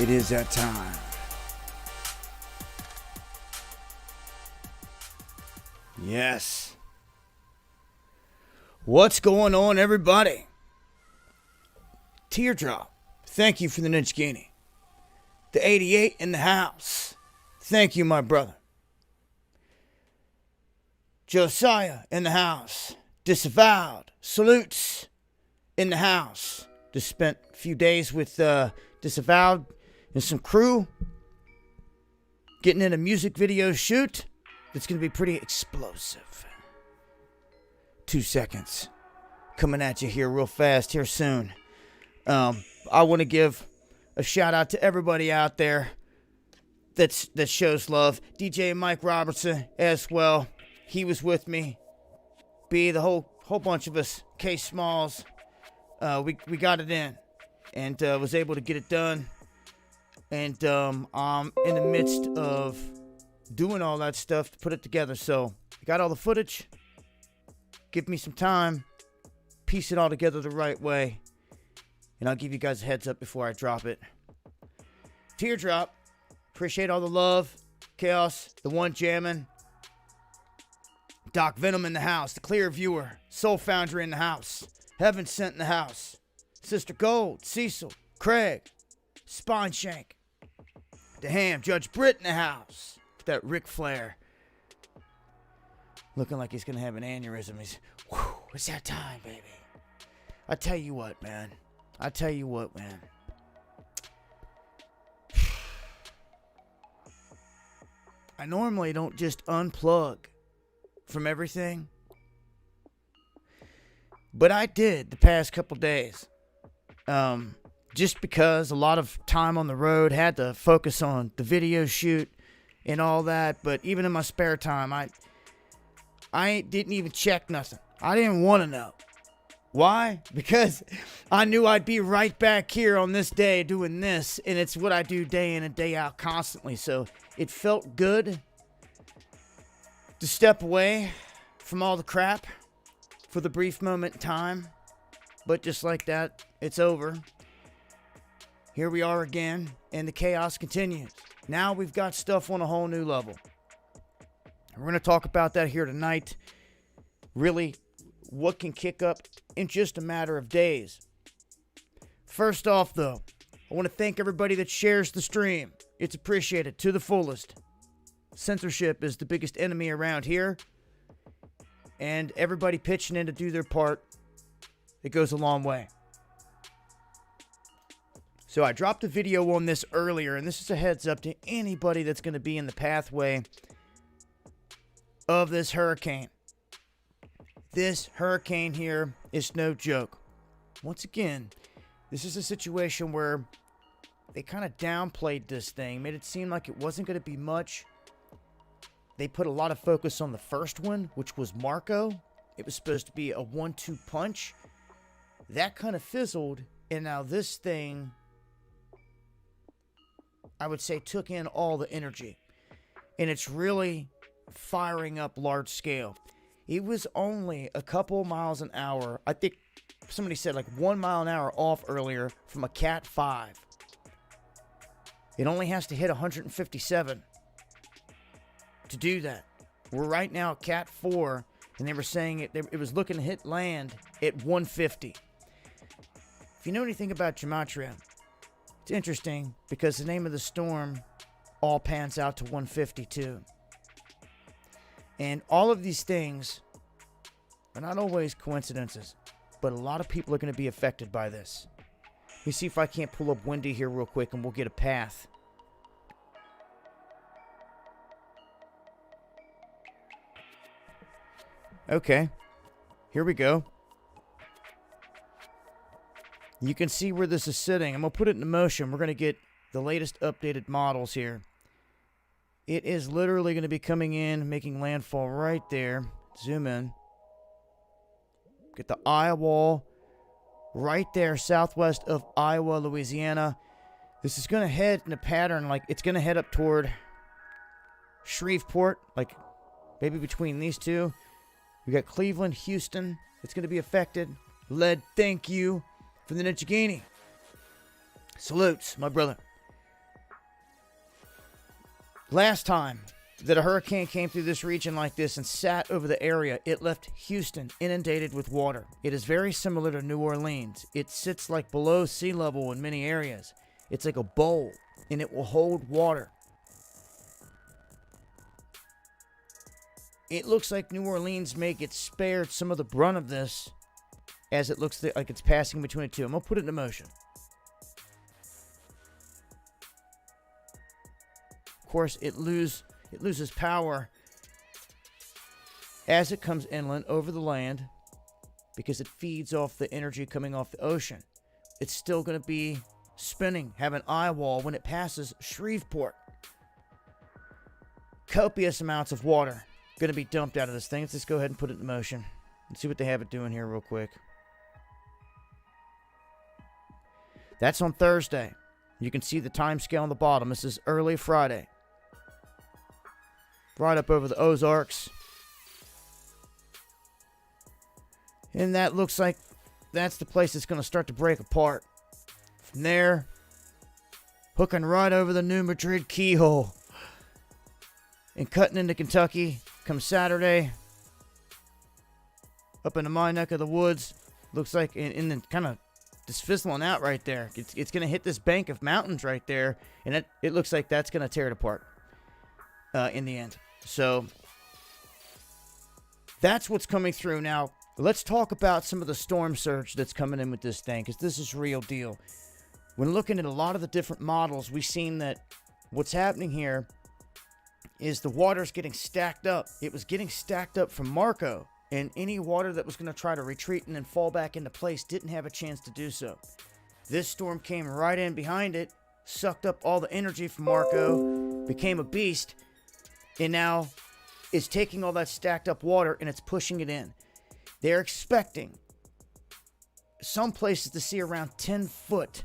It is that time. Yes. What's going on, everybody? Teardrop, thank you for the Ninjagini. The 88 in the house. Thank you, my brother. Josiah in the house. Disavowed. Salutes in the house. Just spent a few days with Disavowed and some crew. Getting in a music video shoot. It's going to be pretty explosive. 2 seconds. Coming at you here real fast here soon. I want to give a shout out to everybody out there that shows love. DJ Mike Robertson as well. He was with me. B, the whole bunch of us. K Smalls. We got it in. And was able to get it done. And I'm in the midst of doing all that stuff to put it together. So, I got all the footage. Give me some time. Piece it all together the right way. And I'll give you guys a heads up before I drop it. Teardrop. Appreciate all the love. Chaos. The one jamming. Doc Venom in the house. The Clear Viewer. Soul Foundry in the house. Heaven Sent in the house. Sister Gold. Cecil. Craig. Spine Shank. The Ham. Judge Britt in the house. With that Ric Flair. Looking like he's going to have an aneurysm. It's that time, baby. I tell you what, man. I normally don't just unplug from everything. But I did the past couple days. Just because a lot of time on the road, had to focus on the video shoot and all that. But even in my spare time, I didn't even check nothing. I didn't want to know. Why? Because I knew I'd be right back here on this day doing this, and it's what I do day in and day out constantly. So it felt good to step away from all the crap for the brief moment in time. But just like that, it's over. Here we are again, and the chaos continues. Now we've got stuff on a whole new level. We're going to talk about that here tonight. Really, what can kick up in just a matter of days. First off, though, I want to thank everybody that shares the stream. It's appreciated to the fullest. Censorship is the biggest enemy around here. And everybody pitching in to do their part, it goes a long way. So I dropped a video on this earlier, and this is a heads up to anybody that's going to be in the pathway of this hurricane. This hurricane here is no joke. Once again, this is a situation where they kind of downplayed this thing, made it seem like it wasn't going to be much. They put a lot of focus on the first one, which was Marco. It was supposed to be a 1-2 punch. That kind of fizzled, and now this thing, I would say, took in all the energy. And it's really firing up large scale. It was only a couple miles an hour. I think somebody said like 1 mile an hour off earlier from a Cat 5. It only has to hit 157 to do that. We're right now at Cat 4, and they were saying it was looking to hit land at 150. If you know anything about Gematria, it's interesting because the name of the storm all pans out to 152. And all of these things are not always coincidences, but a lot of people are going to be affected by this. Let me see if I can't pull up Wendy here real quick and we'll get a path. Okay, here we go. You can see where this is sitting. I'm going to put it into motion. We're going to get the latest updated models here. It is literally going to be coming in, making landfall right there. Zoom in. Get the eye wall right there, southwest of Iowa, Louisiana. This is going to head in a pattern, like it's going to head up toward Shreveport, like maybe between these two. We got Cleveland, Houston. It's going to be affected. Led, thank you for the Ninjagini. Salutes, my brother. Last time that a hurricane came through this region like this and sat over the area, it left Houston inundated with water. It is very similar to New Orleans. It sits like below sea level in many areas. It's like a bowl, and it will hold water. It looks like New Orleans may get spared some of the brunt of this, as it looks like it's passing between the two. I'm going to put it in motion. Of course, it loses power as it comes inland over the land because it feeds off the energy coming off the ocean. It's still going to be spinning, have an eye wall when it passes Shreveport. Copious amounts of water going to be dumped out of this thing. Let's just go ahead and put it in motion and see what they have it doing here real quick. That's on Thursday. You can see the time scale on the bottom. This is early Friday. Right up over the Ozarks. And that looks like that's the place that's going to start to break apart. From there, hooking right over the New Madrid keyhole. And cutting into Kentucky come Saturday. Up into my neck of the woods. Looks like in the kind of just fizzling out right there. It's going to hit this bank of mountains right there. And it looks like that's going to tear it apart in the end. So that's what's coming through. Now, let's talk about some of the storm surge that's coming in with this thing, because this is real deal. When looking at a lot of the different models, we've seen that what's happening here is the water's getting stacked up. It was getting stacked up from Marco, and any water that was going to try to retreat and then fall back into place didn't have a chance to do so. This storm came right in behind it, sucked up all the energy from Marco, became a beast, and now is taking all that stacked up water and it's pushing it in. They're expecting some places to see around 10 foot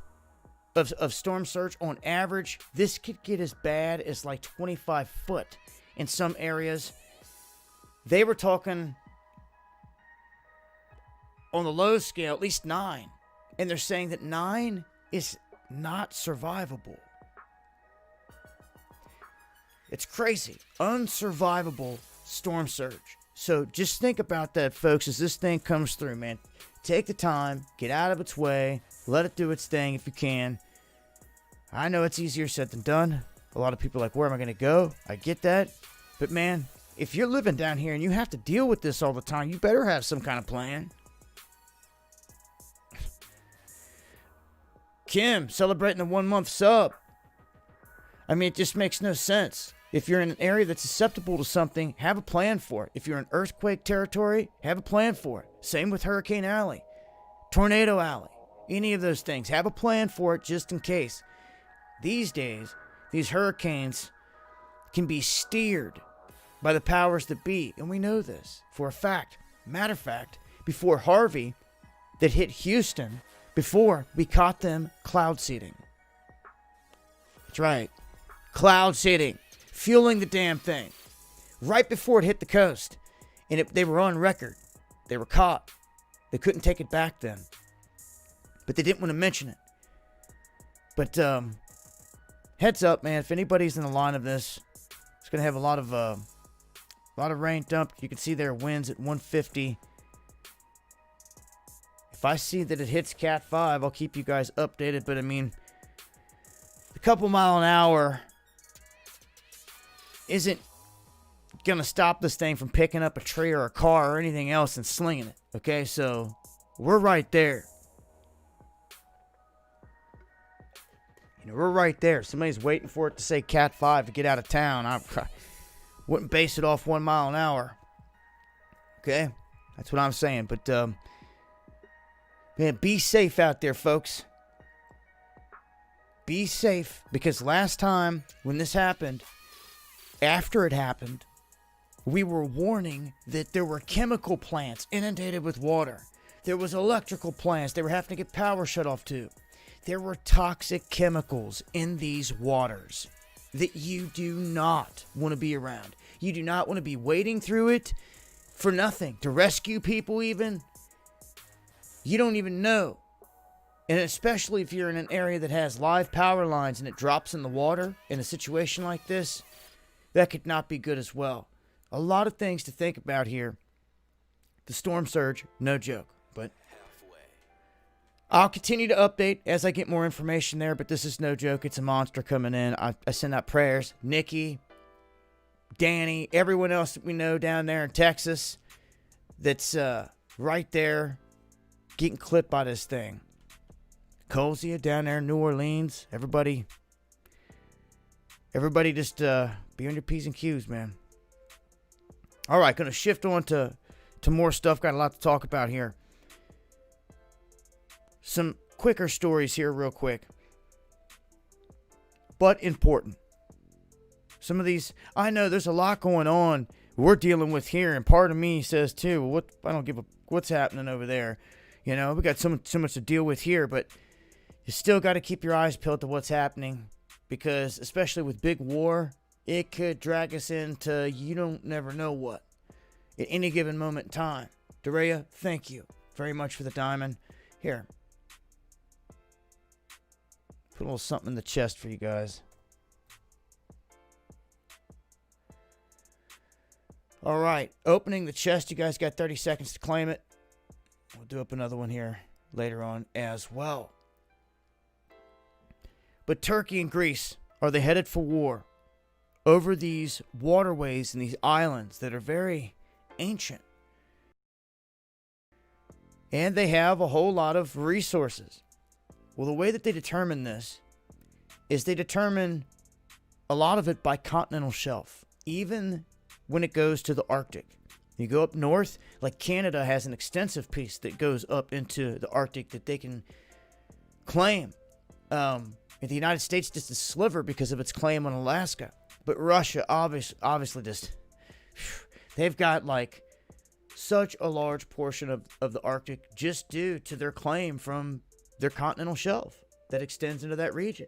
of storm surge on average. This could get as bad as like 25 foot in some areas. They were talking on the low scale, at least 9. And they're saying that 9 is not survivable. It's crazy. Unsurvivable storm surge. So just think about that, folks, as this thing comes through, man. Take the time, get out of its way, let it do its thing if you can. I know it's easier said than done. A lot of people are like, where am I going to go? I get that. But man, if you're living down here and you have to deal with this all the time, you better have some kind of plan. Kim, celebrating a 1-month sub. I mean, it just makes no sense. If you're in an area that's susceptible to something, have a plan for it. If you're in earthquake territory, have a plan for it. Same with Hurricane Alley, Tornado Alley, any of those things. Have a plan for it just in case. These days, these hurricanes can be steered by the powers that be, and we know this for a fact. Matter of fact, before Harvey that hit Houston, before we caught them cloud seeding. That's right. Cloud seeding. Fueling the damn thing. Right before it hit the coast. And they were on record. They were caught. They couldn't take it back then. But they didn't want to mention it. But heads up, man. If anybody's in the line of this, it's going to have a lot of rain dumped. You can see there winds at 150. If I see that it hits Cat 5, I'll keep you guys updated. But I mean, a couple mile an hour isn't going to stop this thing from picking up a tree or a car or anything else and slinging it. Okay, so we're right there. You know, we're right there. Somebody's waiting for it to say Cat 5 to get out of town. I wouldn't base it off 1 mile an hour. Okay, that's what I'm saying. But man, be safe out there, folks. Be safe, because last time when this happened, after it happened, we were warning that there were chemical plants inundated with water. There was electrical plants they were having to get power shut off to. There were toxic chemicals in these waters that you do not want to be around. You do not want to be wading through it for nothing. To rescue people even. You don't even know. And especially if you're in an area that has live power lines and it drops in the water in a situation like this, that could not be good as well. A lot of things to think about here. The storm surge, no joke, but I'll continue to update as I get more information there, but this is no joke. It's a monster coming in. I send out prayers. Nikki, Danny, everyone else that we know down there in Texas that's right there getting clipped by this thing. Colzia down there in New Orleans. Everybody just be on your P's and Q's, man. All right, going to shift on to more stuff. Got a lot to talk about here. Some quicker stories here real quick, but important. Some of these, I know there's a lot going on we're dealing with here, and part of me says too, well, I don't give a what's happening over there. You know, we got so much to deal with here, but you still got to keep your eyes peeled to what's happening, because especially with big war, it could drag us into you don't never know what at any given moment in time. Daria, thank you very much for the diamond. Here, put a little something in the chest for you guys. All right, opening the chest. You guys got 30 seconds to claim it. We'll do up another one here later on as well. But Turkey and Greece, are they headed for war over these waterways and these islands that are very ancient? And they have a whole lot of resources. Well, the way that they determine this is they determine a lot of it by continental shelf, even when it goes to the Arctic. You go up north, like Canada has an extensive piece that goes up into the Arctic that they can claim. In the United States, just a sliver because of its claim on Alaska. But Russia, obviously just, they've got like such a large portion of the Arctic just due to their claim from their continental shelf that extends into that region.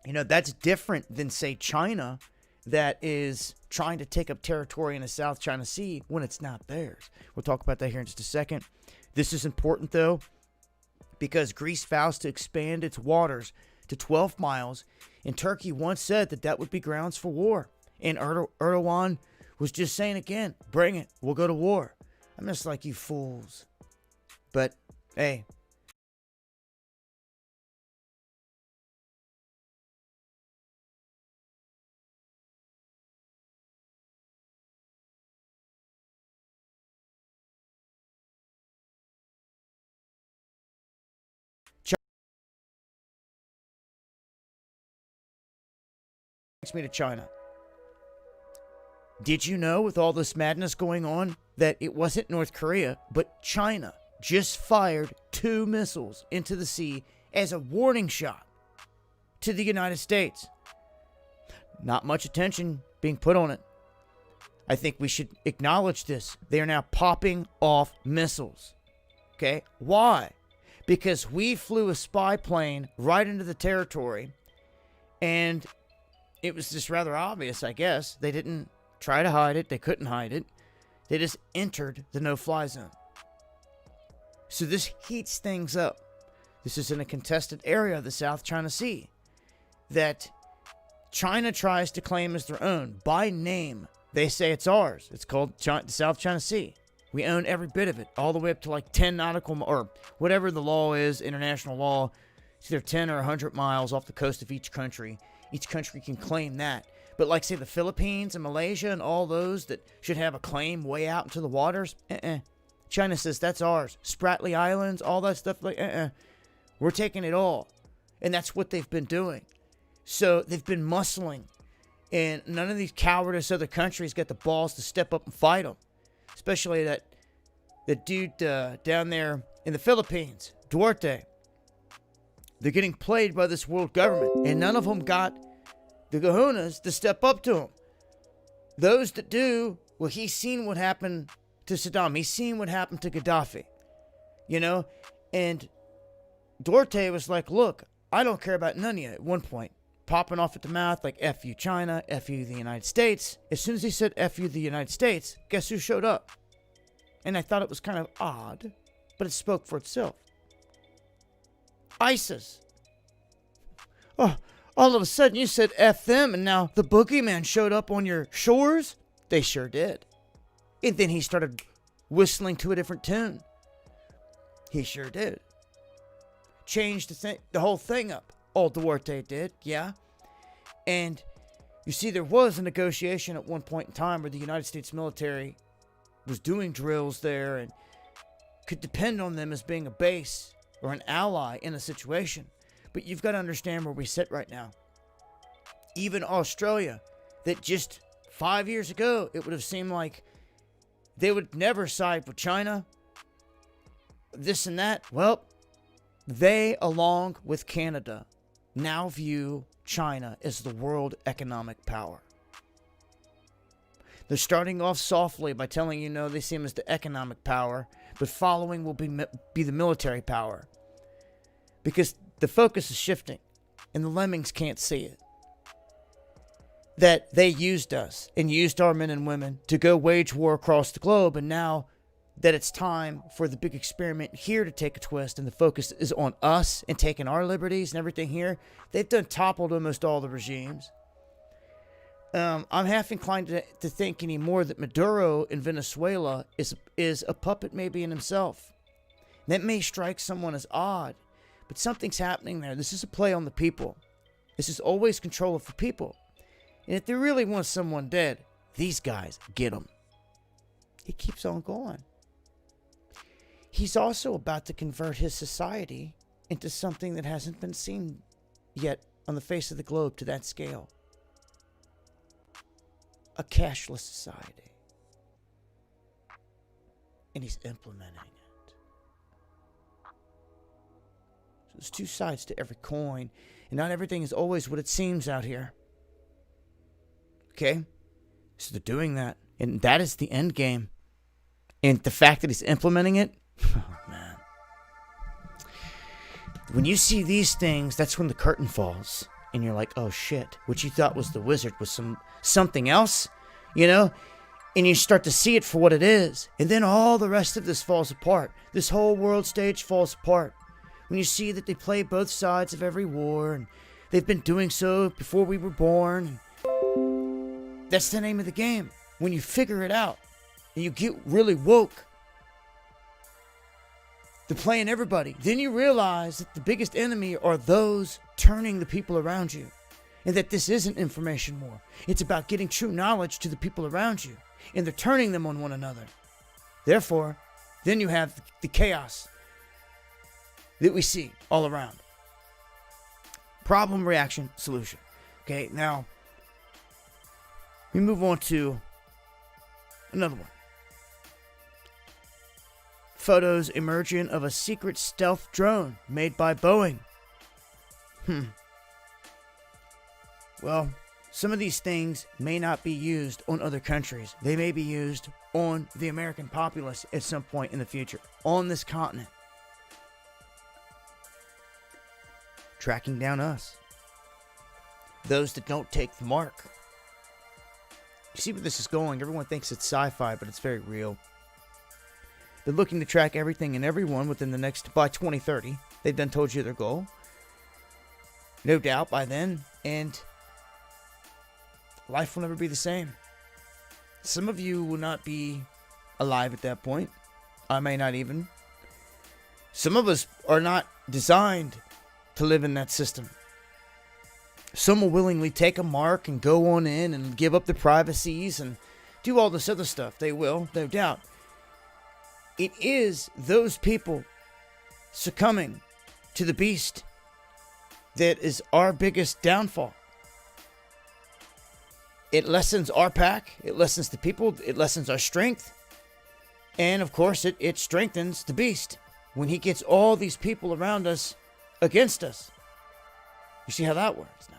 You know, that's different than, say, China, that is trying to take up territory in the South China Sea when it's not theirs. We'll talk about that here in just a second. This is important, though, because Greece vows to expand its waters to 12 miles, and Turkey once said that that would be grounds for war. And Erdogan was just saying again, bring it, we'll go to war. I'm just like, you fools. But, hey, me to China. Did you know, with all this madness going on, that it wasn't North Korea, but China just fired 2 missiles into the sea as a warning shot to the United States? Not much attention being put on it. I think we should acknowledge this. They are now popping off missiles. Okay? Why? Because we flew a spy plane right into the territory, and it was just rather obvious, I guess. They didn't try to hide it. They couldn't hide it. They just entered the no-fly zone. So this heats things up. This is in a contested area of the South China Sea that China tries to claim as their own. By name, they say it's ours. It's called the South China Sea. We own every bit of it, all the way up to like 10 nautical, or whatever the law is, international law. It's either 10 or 100 miles off the coast of each country. Each country can claim that. But like, say, the Philippines and Malaysia and all those that should have a claim way out into the waters, China says that's ours. Spratly Islands, all that stuff, like, we're taking it all. And that's what they've been doing. So they've been muscling. And none of these cowardice other countries got the balls to step up and fight them. Especially that dude down there in the Philippines, Duarte. They're getting played by this world government, and none of them got the kahunas to step up to him. Those that do, well, he's seen what happened to Saddam. He's seen what happened to Gaddafi. You know? And Duarte was like, look, I don't care about none of you at one point. Popping off at the mouth like, F you China, F you the United States. As soon as he said F you the United States, guess who showed up? And I thought it was kind of odd, but it spoke for itself. ISIS. Oh, All of a sudden you said F them and now the boogeyman showed up on your shores? They sure did. And then he started whistling to a different tune. He sure did. Changed the whole thing up. Old Duarte did, yeah. And you see, there was a negotiation at one point in time where the United States military was doing drills there and could depend on them as being a base or an ally in a situation. But you've got to understand where we sit right now. Even Australia, that just 5 years ago, it would have seemed like they would never side with China, this and that. Well, they, along with Canada, now view China as the world economic power. They're starting off softly by telling you no, they see them as the economic power, but following will be the military power. Because the focus is shifting, and the lemmings can't see it. That they used us and used our men and women to go wage war across the globe, and now that it's time for the big experiment here to take a twist and the focus is on us and taking our liberties and everything here, they've done toppled almost all the regimes. I'm half inclined to think anymore that Maduro in Venezuela is a puppet maybe in himself. That may strike someone as odd, but something's happening there. This is a play on the people. This is always control of the people. And if they really want someone dead, these guys get them. He keeps on going. He's also about to convert his society into something that hasn't been seen yet on the face of the globe to that scale. A cashless society. And he's implementing it. So there's two sides to every coin, and not everything is always what it seems out here. Okay? So they're doing that, and that is the end game. And the fact that he's implementing it, oh man. When you see these things, that's when the curtain falls. And you're like, oh shit. What you thought was the wizard was something else, you know? And you start to see it for what it is. And then all the rest of this falls apart. This whole world stage falls apart. When you see that they play both sides of every war, and they've been doing so before we were born. That's the name of the game. When you figure it out, and you get really woke, they're playing everybody. Then you realize that the biggest enemy are those turning the people around you. And that this isn't information war. It's about getting true knowledge to the people around you. And they're turning them on one another. Therefore, then you have the chaos that we see all around. Problem, reaction, solution. Okay, now, we move on to another one. Photos emerging of a secret stealth drone made by Boeing. Well, some of these things may not be used on other countries. They may be used on the American populace at some point in the future, on this continent. Tracking down us. Those that don't take the mark. You see where this is going? Everyone thinks it's sci-fi, but it's very real. They're looking to track everything and everyone within the next, by 2030. They've done told you their goal. No doubt by then, and life will never be the same. Some of you will not be alive at that point. I may not even. Some of us are not designed to live in that system. Some will willingly take a mark and go on in and give up their privacies and do all this other stuff. They will, no doubt. It is those people succumbing to the beast that is our biggest downfall. It lessens our pack. It lessens the people. It lessens our strength. And, of course, it strengthens the beast when he gets all these people around us against us. You see how that works now?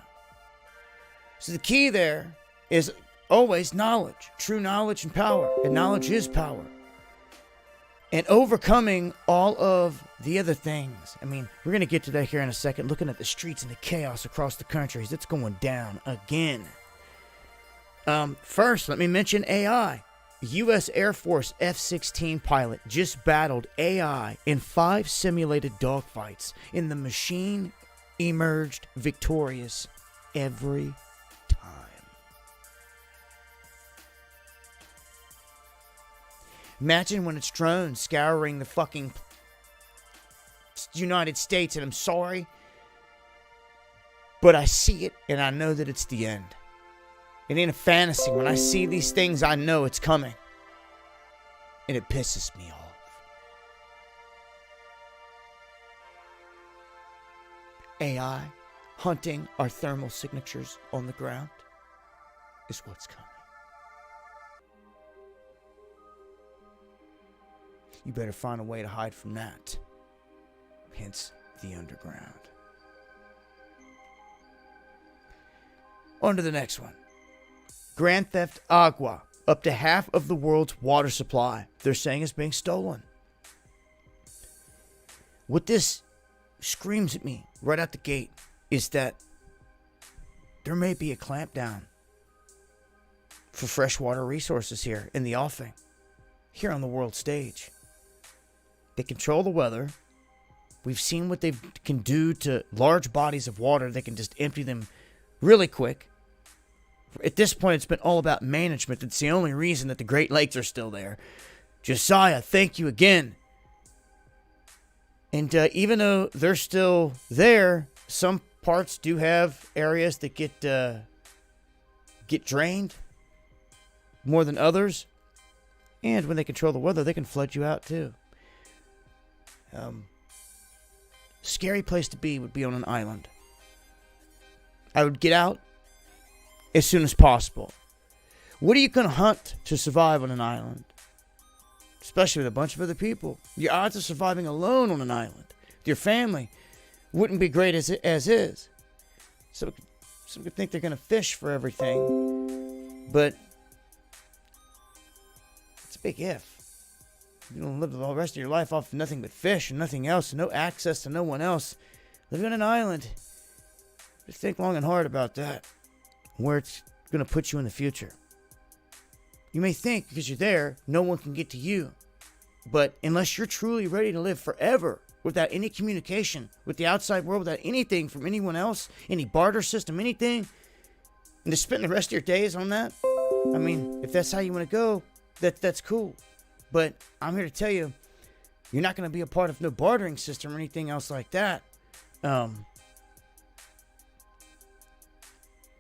So the key there is always knowledge. True knowledge and power. And knowledge is power. And overcoming all of the other things. I mean, we're going to get to that here in a second. Looking at the streets and the chaos across the countries. It's going down again. First, let me mention AI. U.S. Air Force F-16 pilot just battled AI in 5 simulated dogfights, and the machine emerged victorious every time. Imagine when it's drones scouring the fucking United States, and I'm sorry, but I see it and I know that it's the end. It ain't a fantasy. When I see these things, I know it's coming. And it pisses me off. AI hunting our thermal signatures on the ground is what's coming. You better find a way to hide from that. Hence the underground. On to the next one. Grand Theft Agua. Up to half of the world's water supply, they're saying, is being stolen. What this screams at me right out the gate is that there may be a clampdown for freshwater resources here in the offing, here on the world stage. They control the weather. We've seen what they can do to large bodies of water. They can just empty them really quick. At this point, it's been all about management. It's the only reason that the Great Lakes are still there. Josiah, thank you again. And even though they're still there, some parts do have areas that get drained more than others. And when they control the weather, they can flood you out too. Scary place to be would be on an island. I would get out as soon as possible. What are you going to hunt to survive on an island? Especially with a bunch of other people. Your odds of surviving alone on an island with your family wouldn't be great as is. So some could think they're going to fish for everything, but it's a big if. You don't live the rest of your life off of nothing but fish and nothing else, and no access to no one else. Living on an island, just think long and hard about that. Where it's going to put you in the future. You may think because you're there, no one can get to you. But unless you're truly ready to live forever without any communication with the outside world, without anything from anyone else, any barter system, anything, and to spend the rest of your days on that, I mean, if that's how you want to go, that's cool. But I'm here to tell you, you're not going to be a part of no bartering system or anything else like that.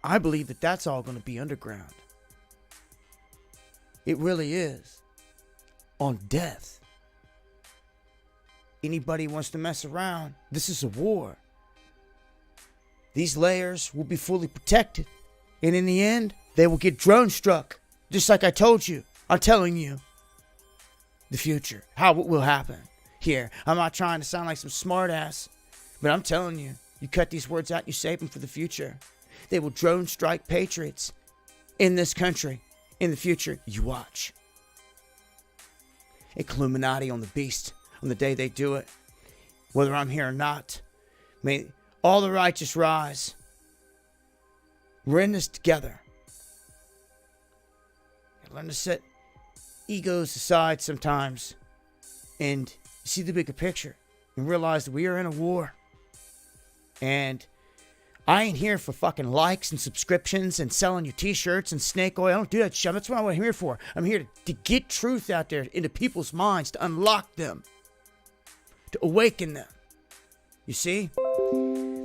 I believe that that's all going to be underground. It really is. On death. Anybody wants to mess around, this is a war. These layers will be fully protected. And in the end, they will get drone struck. Just like I told you. I'm telling you. The future. How it will happen. Here. I'm not trying to sound like some smart ass. But I'm telling you. You cut these words out and you save them for the future. They will drone strike patriots in this country. In the future, you watch. Illuminati on the beast on the day they do it. Whether I'm here or not, may all the righteous rise. We're in this together. Learn to set egos aside sometimes and see the bigger picture and realize that we are in a war. And I ain't here for fucking likes and subscriptions and selling you t-shirts and snake oil. I don't do that shit. That's what I'm here for. I'm here to get truth out there into people's minds, to unlock them, to awaken them. You see?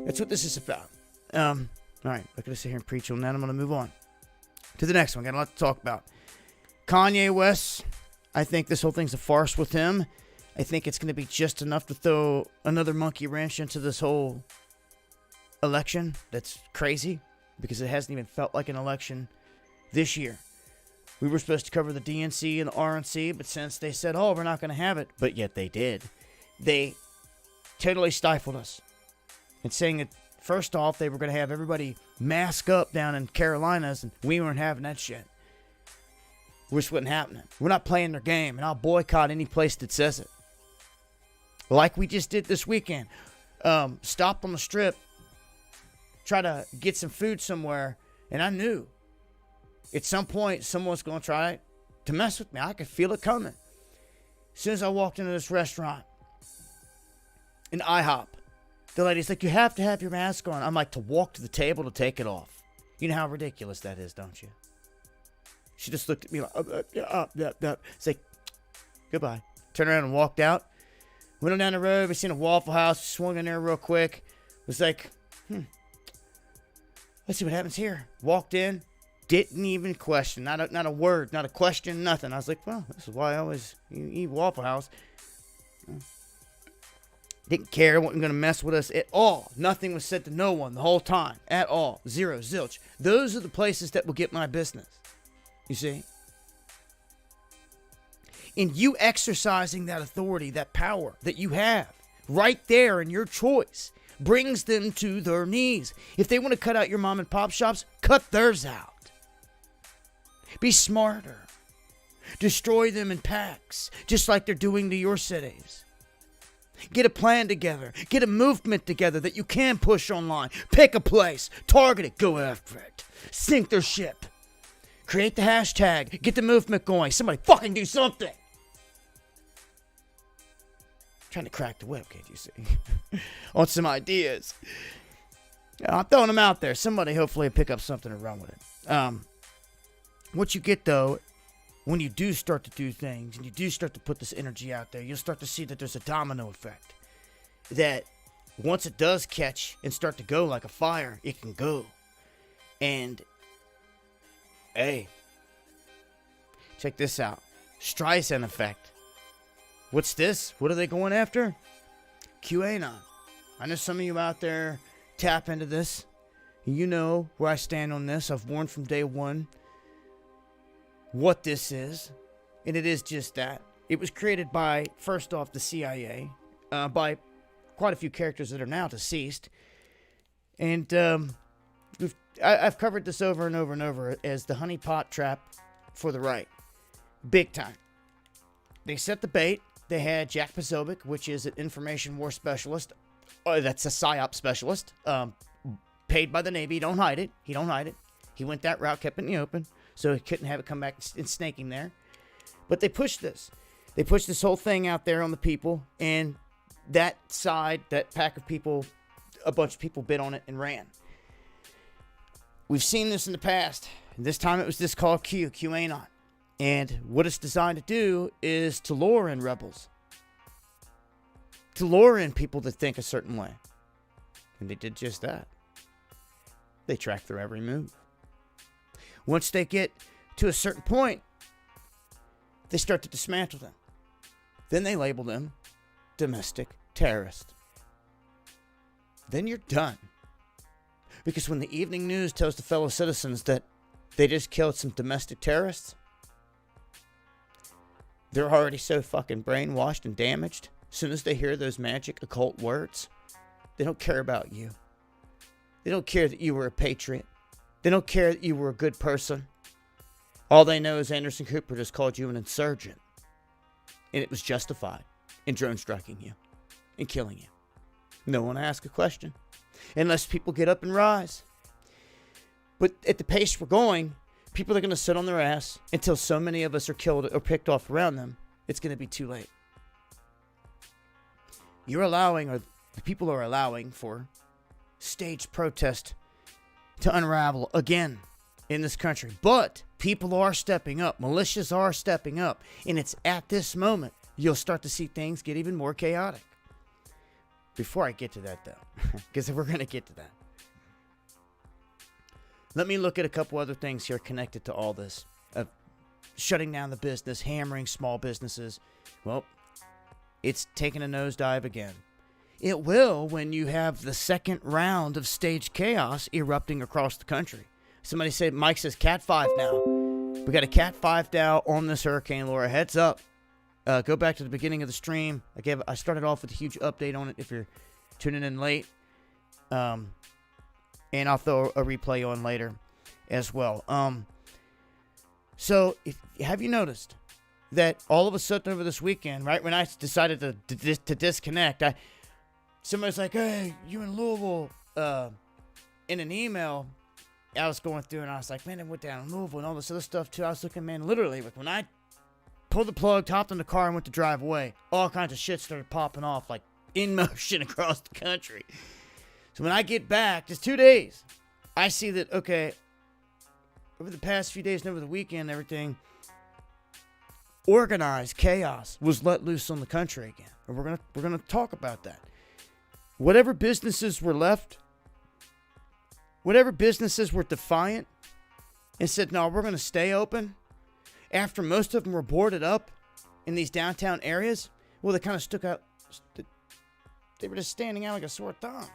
That's what this is about. All right, I'm going to sit here and preach on that. I'm going to move on to the next one. Got a lot to talk about. Kanye West. I think this whole thing's a farce with him. I think it's going to be just enough to throw another monkey wrench into this whole election. That's crazy because it hasn't even felt like an election this year. We were supposed to cover the DNC and the RNC, but since they said, oh, we're not going to have it, but yet they did. They totally stifled us. And saying that, first off, they were going to have everybody mask up down in Carolinas, and we weren't having that shit. Which wasn't happening. We're not playing their game, and I'll boycott any place that says it. Like we just did this weekend. Stopped on the strip, try to get some food somewhere, and I knew at some point someone's going to try to mess with me. I could feel it coming. As soon as I walked into this restaurant, an IHOP, The lady's like, you have to have your mask on. I'm like, to walk to the table to take it off. You know how ridiculous that is, don't you? She just looked at me like, it's like, goodbye. Turned around and walked out. Went on down the road. We seen a Waffle House. Swung in there real quick. Was like, let's see what happens here. Walked in. Didn't even question. Not a word. Not a question. Nothing. I was like, well, this is why I always eat Waffle House. Didn't care. Wasn't going to mess with us at all. Nothing was said to no one the whole time. At all. Zero. Zilch. Those are the places that will get my business. You see? And you exercising that authority, that power that you have right there in your choice brings them to their knees. If they want to cut out your mom and pop shops, cut theirs out. Be smarter. Destroy them in packs, just like they're doing to your cities. Get a plan together. Get a movement together that you can push online. Pick a place. Target it. Go after it. Sink their ship. Create the hashtag. Get the movement going. Somebody fucking do something. Trying to crack the whip, can't you see? On some ideas. I'm throwing them out there. Somebody hopefully will pick up something and run with it. What you get, though, when you do start to do things and you do start to put this energy out there, you'll start to see that there's a domino effect. That once it does catch and start to go like a fire, it can go. And, hey, check this out. Streisand effect. What's this? What are they going after? QAnon. I know some of you out there tap into this. You know where I stand on this. I've warned from day one what this is, and it is just that. It was created by, first off, the CIA, by quite a few characters that are now deceased, and I've covered this over and over and over as the honeypot trap for the right. Big time. They set the bait. They had Jack Posobiec, which is an information war specialist. That's a PSYOP specialist, paid by the Navy. He don't hide it. He went that route, kept it in the open, so he couldn't have it come back and snake him there. But they pushed this. They pushed this whole thing out there on the people, and that side, that pack of people, a bunch of people bit on it and ran. We've seen this in the past. This time it was this called QAnon. And what it's designed to do is to lure in rebels. To lure in people that think a certain way. And they did just that. They track their every move. Once they get to a certain point, they start to dismantle them. Then they label them domestic terrorists. Then you're done. Because when the evening news tells the fellow citizens that they just killed some domestic terrorists, they're already so fucking brainwashed and damaged. As soon as they hear those magic occult words, they don't care about you. They don't care that you were a patriot. They don't care that you were a good person. All they know is Anderson Cooper just called you an insurgent. And it was justified in drone striking you and killing you. No one asks a question. Unless people get up and rise. But at the pace we're going, people are going to sit on their ass until so many of us are killed or picked off around them, it's going to be too late. You're allowing, or the people are allowing, for staged protest to unravel again in this country. But people are stepping up. Militias are stepping up. And it's at this moment you'll start to see things get even more chaotic. Before I get to that, though, because we're going to get to that, let me look at a couple other things here connected to all this. Of shutting down the business, hammering small businesses. Well, it's taking a nosedive again. It will when you have the second round of staged chaos erupting across the country. Somebody said, Mike says Cat 5 now. We got a Cat 5 now on this hurricane, Laura. Heads up. Go back to the beginning of the stream. I started off with a huge update on it if you're tuning in late. And I'll throw a replay on later as well. So, have you noticed that all of a sudden over this weekend, right when I decided to disconnect, somebody's like, hey, you in Louisville, in an email I was going through, and I was like, man, I went down in Louisville and all this other stuff too. I was looking, man, literally, like when I pulled the plug, hopped in the car, and went to drive away, all kinds of shit started popping off like in motion across the country. So when I get back, just 2 days, I see that, okay, over the past few days and over the weekend and everything, organized chaos was let loose on the country again. And we're gonna talk about that. Whatever businesses were left, whatever businesses were defiant and said, no, we're gonna stay open, after most of them were boarded up in these downtown areas, well, they kind of stuck out. They were just standing out like a sore thumb.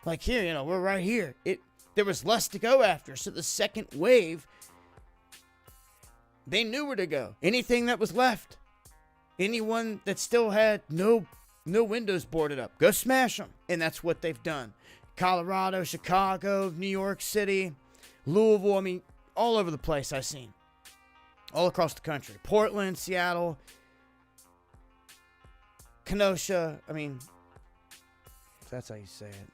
Like, here, we're right here. There was less to go after. So the second wave, they knew where to go. Anything that was left, anyone that still had no windows boarded up, go smash them. And that's what they've done. Colorado, Chicago, New York City, Louisville, I mean, all over the place I've seen. All across the country. Portland, Seattle, Kenosha, I mean, if that's how you say it.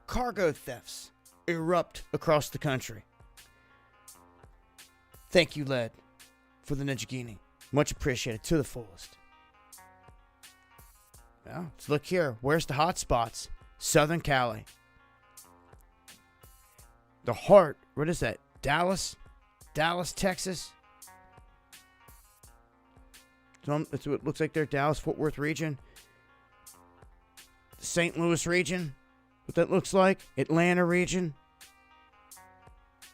Cargo thefts erupt across the country. Thank you, Led, for the Ninjagini. Much appreciated to the fullest. Well, let's look here. Where's the hot spots? Southern Cali. The heart, what is that? Dallas, Texas. That's what it looks like there. Dallas, Fort Worth region. St. Louis region. What that looks like. Atlanta region.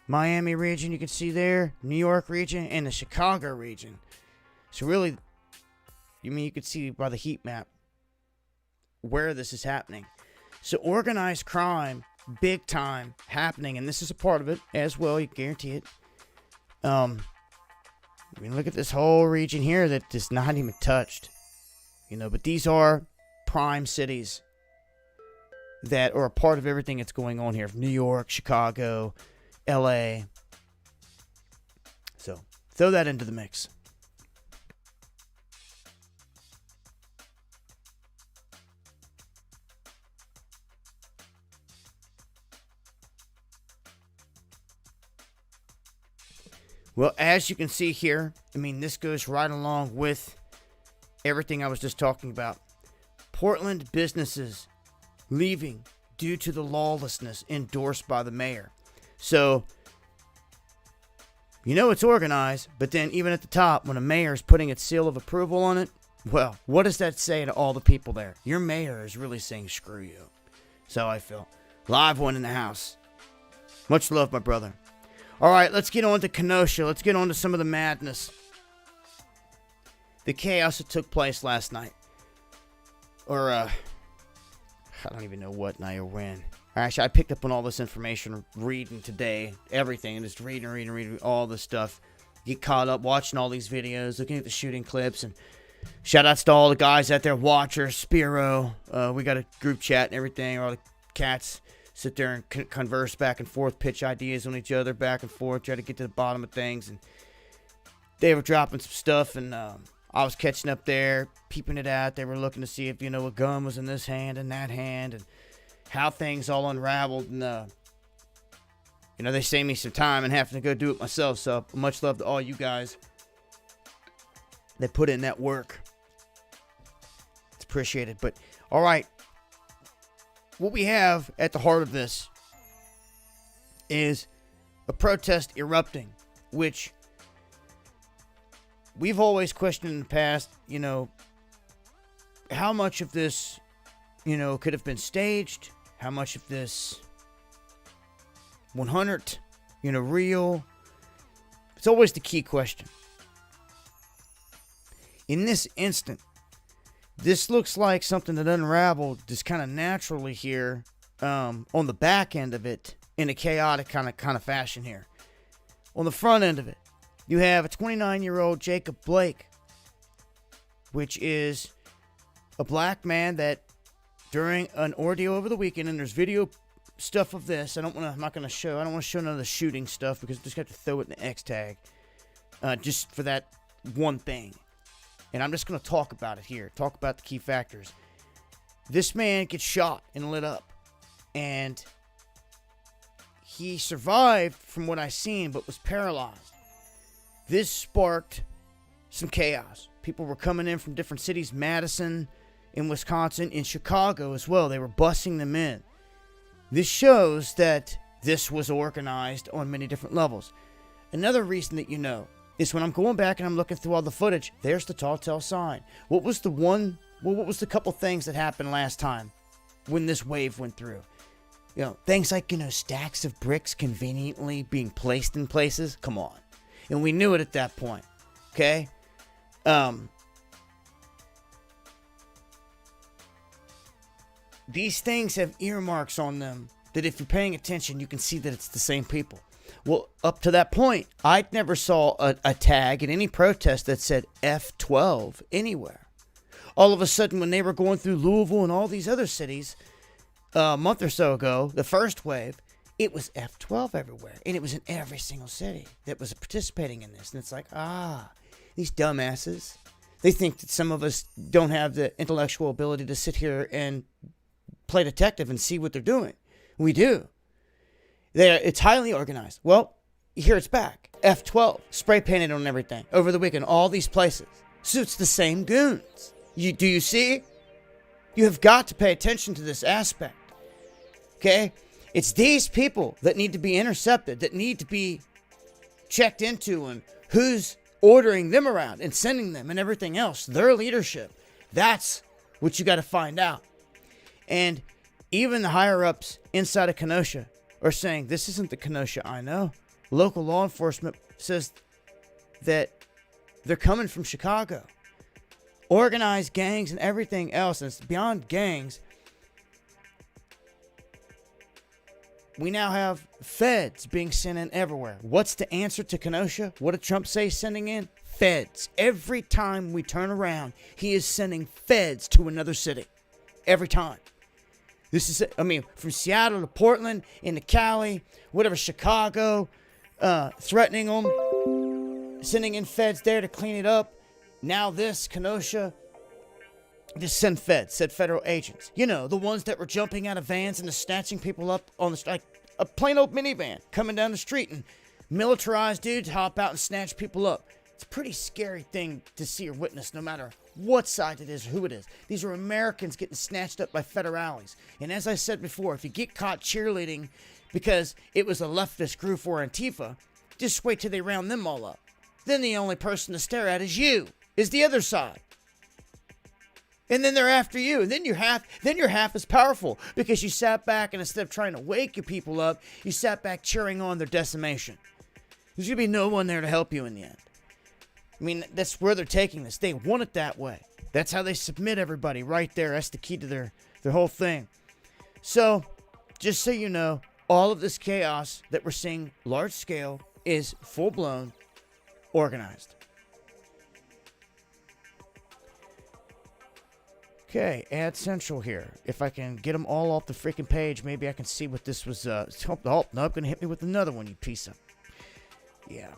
Miami region, you can see there. New York region. And the Chicago region. So really, you could see by the heat map where this is happening. So organized crime, big time happening. And this is a part of it as well. You guarantee it. Look at this whole region here that is not even touched. But these are prime cities that are a part of everything that's going on here. New York, Chicago, LA. So, throw that into the mix. Well, as you can see here, this goes right along with everything I was just talking about. Portland businesses leaving due to the lawlessness endorsed by the mayor. So, it's organized, but then even at the top, when a mayor is putting its seal of approval on it, well, what does that say to all the people there? Your mayor is really saying, screw you. So I feel. Live one in the house. Much love, my brother. All right, let's get on to Kenosha. Let's get on to some of the madness. The chaos that took place last night. Or, I don't even know what night or when. Actually, I picked up on all this information reading today. Everything. Just reading all this stuff. Get caught up watching all these videos, looking at the shooting clips. And shout outs to all the guys out there, Watchers, Spiro. We got a group chat and everything. All the cats sit there and converse back and forth, pitch ideas on each other, back and forth, try to get to the bottom of things. And they were dropping some stuff, and I was catching up there, peeping it out. They were looking to see if, a gun was in this hand and that hand, and how things all unraveled. And, they saved me some time and having to go do it myself. So much love to all you guys that put in that work. It's appreciated. But, all right. What we have at the heart of this is a protest erupting, which we've always questioned in the past, how much of this, could have been staged, how much of this 100, real. It's always the key question. In this instant, this looks like something that unraveled just kind of naturally here on the back end of it in a chaotic kind of fashion here. On the front end of it, you have a 29-year-old Jacob Blake, which is a black man that during an ordeal over the weekend, and there's video stuff of this. I don't want to show none of the shooting stuff because I just got to throw it in the X tag just for that one thing. And I'm just going to talk about it here. Talk about the key factors. This man gets shot and lit up. And he survived from what I've seen, but was paralyzed. This sparked some chaos. People were coming in from different cities, Madison, in Wisconsin, in Chicago as well. They were busing them in. This shows that this was organized on many different levels. Another reason that you know is when I'm going back and I'm looking through all the footage, there's the tall tale sign. What was the couple things that happened last time when this wave went through? You know, things like, stacks of bricks conveniently being placed in places. Come on. And we knew it at that point. Okay? These things have earmarks on them that if you're paying attention, you can see that it's the same people. Well, up to that point, I never saw a tag in any protest that said F12 anywhere. All of a sudden, when they were going through Louisville and all these other cities a month or so ago, the first wave, it was F12 everywhere. And it was in every single city that was participating in this. And it's like, these dumbasses. They think that some of us don't have the intellectual ability to sit here and play detective and see what they're doing. We do. It's highly organized. Well, here it's back. F12, spray painted on everything over the weekend, all these places. So it's the same goons. Do you see? You have got to pay attention to this aspect. Okay? It's these people that need to be intercepted, that need to be checked into, and who's ordering them around and sending them and everything else. Their leadership. That's what you got to find out. And even the higher ups inside of Kenosha are saying, this isn't the Kenosha I know. Local law enforcement says that they're coming from Chicago. Organized gangs and everything else. And it's beyond gangs. We now have feds being sent in everywhere. What's the answer to Kenosha? What did Trump say sending in? Feds. Every time we turn around, he is sending feds to another city. Every time. This is, from Seattle to Portland, into Cali, whatever, Chicago, threatening them, sending in feds there to clean it up. Now this, Kenosha, just send feds, said federal agents. The ones that were jumping out of vans and snatching people up on the like a plain old minivan coming down the street, and militarized dudes hop out and snatch people up. It's a pretty scary thing to see or witness, no matter what side it is or who it is. These are Americans getting snatched up by federales. And as I said before, if you get caught cheerleading because it was a leftist group for Antifa, just wait till they round them all up. Then the only person to stare at is the other side. And then they're after you. And then you're half as powerful because you sat back and instead of trying to wake your people up, you sat back cheering on their decimation. There's going to be no one there to help you in the end. That's where they're taking this. They want it that way. That's how they submit everybody right there. That's the key to their whole thing. So, just so you know, all of this chaos that we're seeing large scale is full-blown organized. Okay, Ad Central here. If I can get them all off the freaking page, maybe I can see what this was. No, I'm going to hit me with another one, you piece of... Yeah.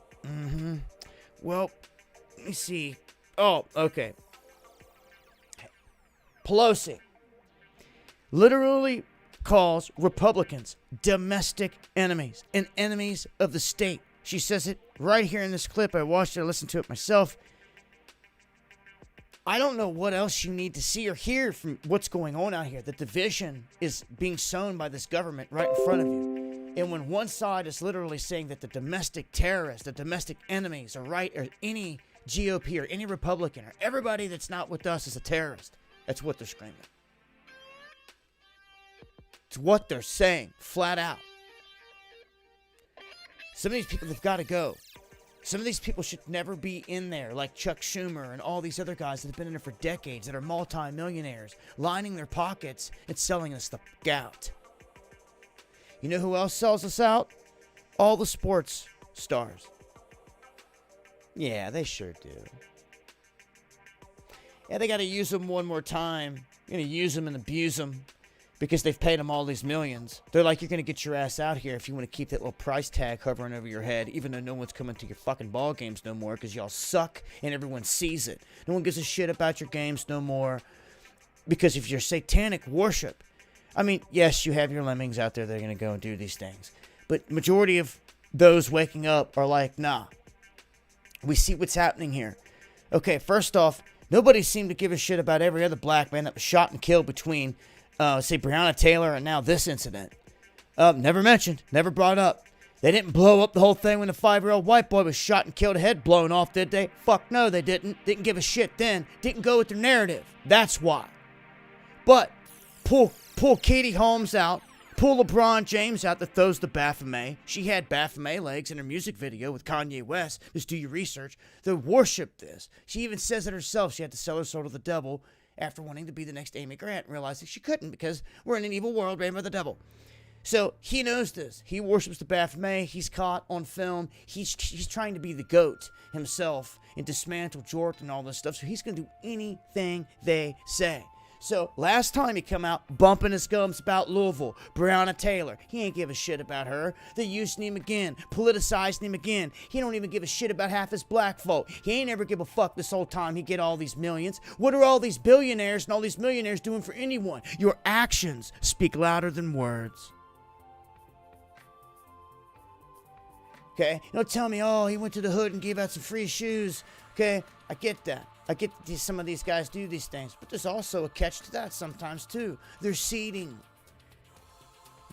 Well... Let me see. Oh, okay. Pelosi literally calls Republicans domestic enemies and enemies of the state. She says it right here in this clip. I watched it. I listened to it myself. I don't know what else you need to see or hear from what's going on out here. The division is being sown by this government right in front of you. And when one side is literally saying that the domestic terrorists, the domestic enemies are right, or any GOP or any Republican or everybody that's not with us is a terrorist. That's what they're screaming. It's what they're saying, flat out. Some of these people have got to go. Some of these people should never be in there, like Chuck Schumer and all these other guys that have been in there for decades, that are multi-millionaires, lining their pockets and selling us the out. You know who else sells us out? All the sports stars. Yeah, they sure do. Yeah, they got to use them one more time. You're going to use them and abuse them because they've paid them all these millions. They're like, you're going to get your ass out here if you want to keep that little price tag hovering over your head, even though no one's coming to your fucking ball games no more because y'all suck and everyone sees it. No one gives a shit about your games no more because of your satanic worship. Yes, you have your lemmings out there that are going to go and do these things. But majority of those waking up are like, nah. We see what's happening here. Okay, first off, nobody seemed to give a shit about every other black man that was shot and killed between, say, Breonna Taylor and now this incident. Never mentioned, never brought up. They didn't blow up the whole thing when the 5-year-old white boy was shot and killed, head blown off, did they? Fuck no, they didn't. Didn't give a shit then. Didn't go with their narrative. That's why. But pull Katie Holmes out. Pull LeBron James out that throws the Baphomet. She had Baphomet legs in her music video with Kanye West. Just do your research. They worship this. She even says it herself. She had to sell her soul to the devil after wanting to be the next Amy Grant and realizing she couldn't because we're in an evil world ran by the devil. So he knows this. He worships the Baphomet. He's caught on film. He's trying to be the GOAT himself and dismantle Jordan and all this stuff. So he's going to do anything they say. So last time he come out bumping his gums about Louisville, Breonna Taylor. He ain't give a shit about her. They using him again, politicizing him again. He don't even give a shit about half his black folk. He ain't ever give a fuck this whole time he get all these millions. What are all these billionaires and all these millionaires doing for anyone? Your actions speak louder than words. Okay? Don't tell me, oh, he went to the hood and gave out some free shoes. Okay? I get that. I get some of these guys do these things, but there's also a catch to that sometimes too. They're seeding.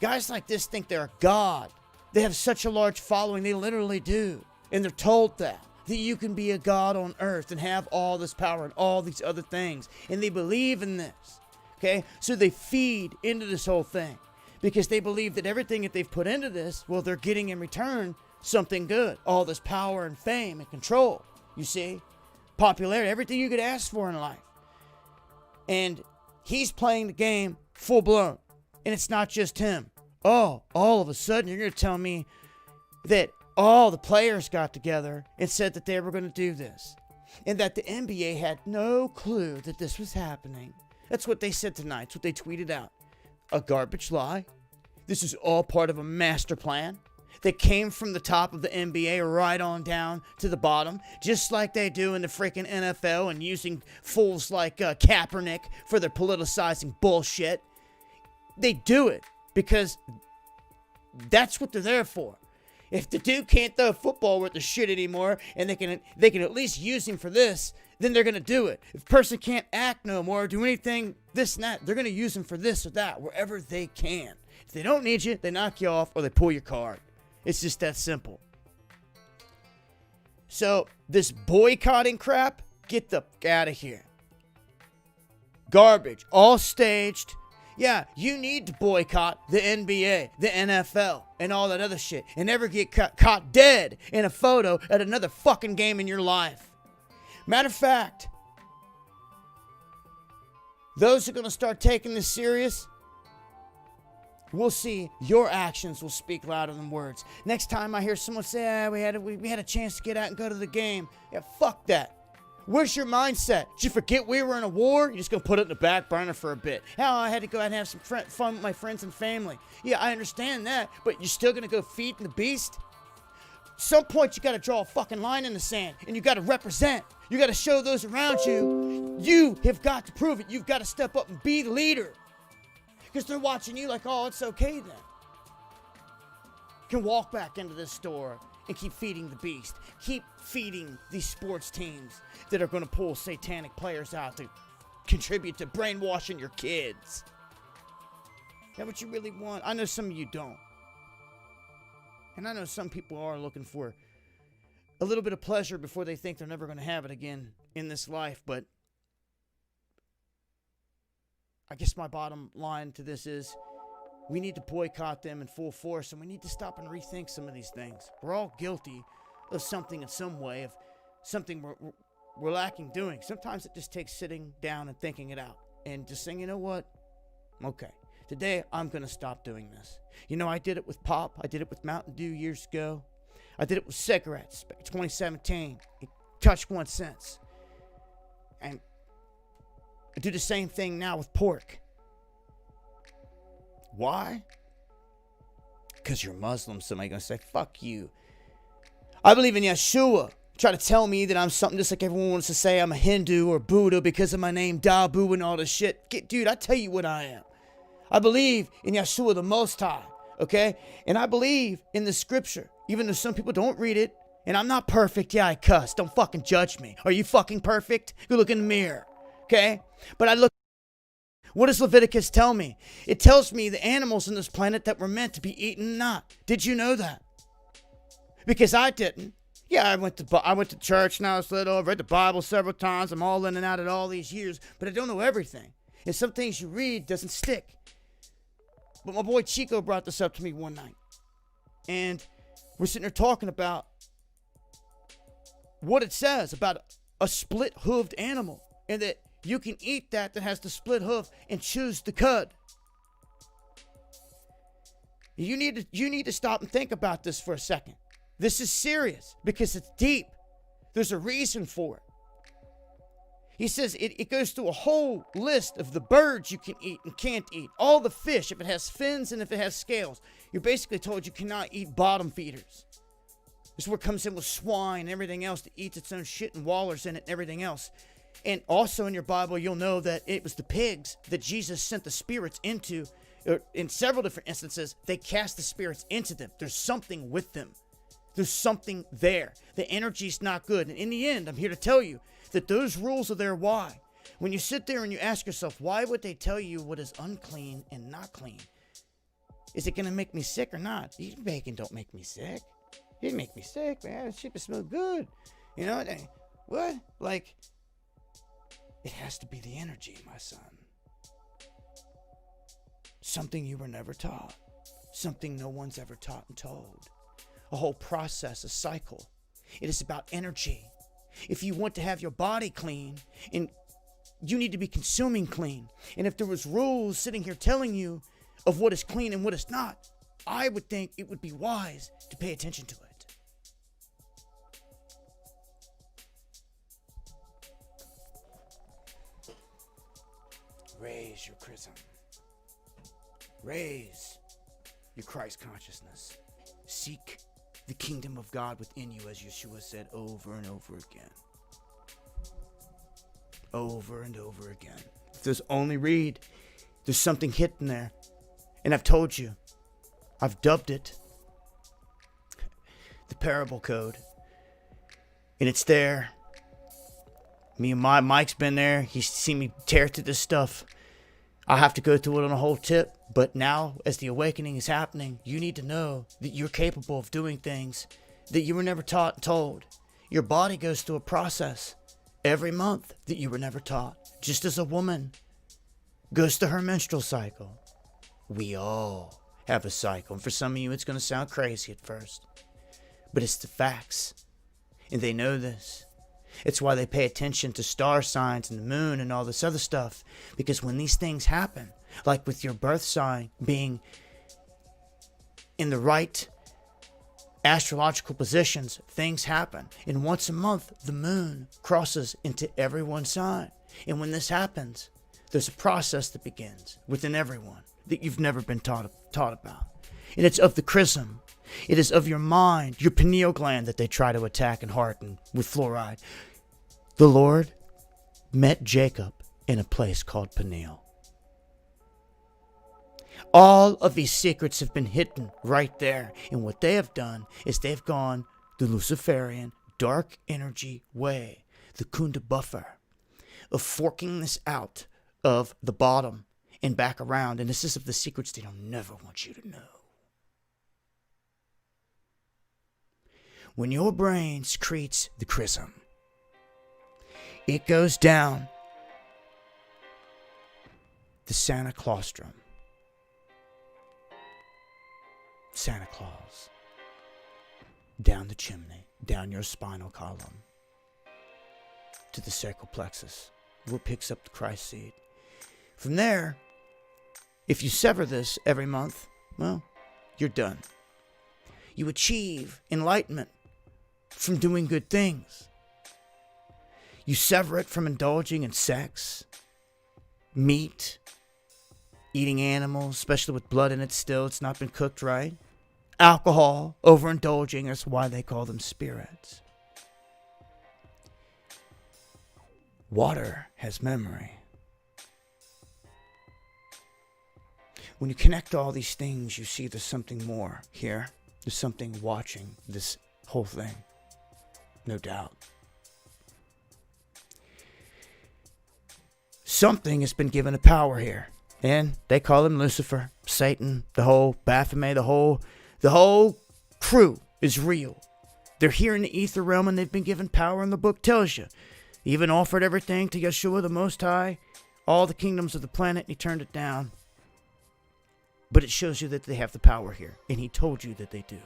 Guys like this think they're a god. They have such a large following, they literally do. And they're told that you can be a god on earth and have all this power and all these other things. And they believe in this. Okay? So they feed into this whole thing because they believe that everything that they've put into this, well, they're getting in return something good. All this power and fame and control. You see? Popularity, everything you could ask for in life. And he's playing the game full blown. And it's not just him. Oh, all of a sudden you're going to tell me that all the players got together and said that they were going to do this. And that the NBA had no clue that this was happening. That's what they said tonight. It's what they tweeted out. A garbage lie. This is all part of a master plan that came from the top of the NBA right on down to the bottom, just like they do in the freaking NFL and using fools like Kaepernick for their politicizing bullshit. They do it because that's what they're there for. If the dude can't throw a football worth of shit anymore and they can at least use him for this, then they're going to do it. If a person can't act no more or do anything, this and that, they're going to use him for this or that, wherever they can. If they don't need you, they knock you off or they pull your card. It's just that simple. So, this boycotting crap, get the fuck out of here. Garbage. All staged. Yeah, you need to boycott the NBA, the NFL, and all that other shit. And never get caught dead in a photo at another fucking game in your life. Matter of fact, those who are going to start taking this serious, we'll see your actions will speak louder than words. Next time I hear someone say, we had a chance to get out and go to the game. Yeah, fuck that. Where's your mindset? Did you forget we were in a war? You're just going to put it in the back burner for a bit. Hell, I had to go out and have some fun with my friends and family. Yeah, I understand that, but you're still going to go feed the beast? Some point you got to draw a fucking line in the sand, and you got to represent. You got to show those around you. You have got to prove it. You've got to step up and be the leader. Because they're watching you like, oh, it's okay then. Can walk back into this store and keep feeding the beast. Keep feeding these sports teams that are going to pull satanic players out to contribute to brainwashing your kids. Is that what you really want? I know some of you don't. And I know some people are looking for a little bit of pleasure before they think they're never going to have it again in this life, but I guess my bottom line to this is we need to boycott them in full force, and we need to stop and rethink some of these things. We're all guilty of something in some way, of something we're lacking doing. Sometimes it just takes sitting down and thinking it out and just saying, you know what? Okay, today I'm going to stop doing this. You know, I did it with pop. I did it with Mountain Dew years ago. I did it with cigarettes back in 2017. It touched 1 cent. And I do the same thing now with pork. Why? Because you're Muslim. Somebody's going to say, fuck you. I believe in Yeshua. Try to tell me that I'm something just like everyone wants to say I'm a Hindu or Buddha because of my name, Dabu, and all this shit. Dude, I tell you what I am. I believe in Yeshua the Most High, okay? And I believe in the scripture. Even though some people don't read it, And I'm not perfect. Yeah, I cuss. Don't fucking judge me. Are you fucking perfect? Go look in the mirror. Okay? But I look. What does Leviticus tell me? It tells me the animals on this planet that were meant to be eaten and not. Did you know that? Because I didn't. Yeah, I went to church when I was little. I've read the Bible several times. I'm all in and out of all these years. But I don't know everything. And some things you read doesn't stick. But my boy Chico brought this up to me one night. And we're sitting there talking about what it says about a split-hooved animal. And that you can eat that has the split hoof and choose the cud. You need to stop and think about this for a second. This is serious because it's deep. There's a reason for it. He says it goes through a whole list of the birds you can eat and can't eat. All the fish, if it has fins and if it has scales. You're basically told you cannot eat bottom feeders. This is where it comes in with swine and everything else that eats its own shit and wallers in it and everything else. And also in your Bible, you'll know that it was the pigs that Jesus sent the spirits into. In several different instances, they cast the spirits into them. There's something with them. There's something there. The energy's not good. And in the end, I'm here to tell you that those rules are there. Why? When you sit there and you ask yourself, why would they tell you what is unclean and not clean? Is it going to make me sick or not? Eating bacon don't make me sick. It didn't make me sick, man. It should smell good. You know, what? Like, it has to be the energy, my son. Something you were never taught. Something no one's ever taught and told. A whole process, a cycle. It is about energy. If you want to have your body clean, and you need to be consuming clean. And if there was rules sitting here telling you of what is clean and what is not, I would think it would be wise to pay attention to it. Raise your chrism. Raise your Christ consciousness. Seek the kingdom of God within you, as Yeshua said over and over again. Over and over again. If there's only read, there's something hidden there. And I've told you, I've dubbed it the parable code. And it's there. Me and Mike's been there. He's seen me tear through this stuff. I have to go through it on a whole tip. But now, as the awakening is happening, you need to know that you're capable of doing things that you were never taught and told. Your body goes through a process every month that you were never taught. Just as a woman goes through her menstrual cycle. We all have a cycle. And for some of you, it's going to sound crazy at first. But it's the facts. And they know this. It's why they pay attention to star signs and the moon and all this other stuff. Because when these things happen, like with your birth sign being in the right astrological positions, things happen. And once a month, the moon crosses into everyone's sign. And when this happens, there's a process that begins within everyone that you've never been taught about. And it's of the chrism. It is of your mind, your pineal gland that they try to attack and harden with fluoride. The Lord met Jacob in a place called Peniel. All of these secrets have been hidden right there. And what they have done is they've gone the Luciferian dark energy way, the Kunda buffer, of forking this out of the bottom and back around. And this is of the secrets they don't never want you to know. When your brain secretes the chrism, it goes down the Santa Claustrum. Santa Claus. Down the chimney, down your spinal column, to the sacral plexus, where it picks up the Christ seed. From there, if you sever this every month, well, you're done. You achieve enlightenment from doing good things. You sever it from indulging in sex, meat, eating animals, especially with blood in it still, it's not been cooked right. Alcohol, overindulging, that's why they call them spirits. Water has memory. When you connect all these things, you see there's something more here. There's something watching this whole thing. No doubt. Something has been given a power here. And they call him Lucifer, Satan, the whole Baphomet, the whole crew is real. They're here in the ether realm and they've been given power, and the book tells you. He even offered everything to Yeshua the Most High, all the kingdoms of the planet, and he turned it down. But it shows you that they have the power here, and he told you that they do.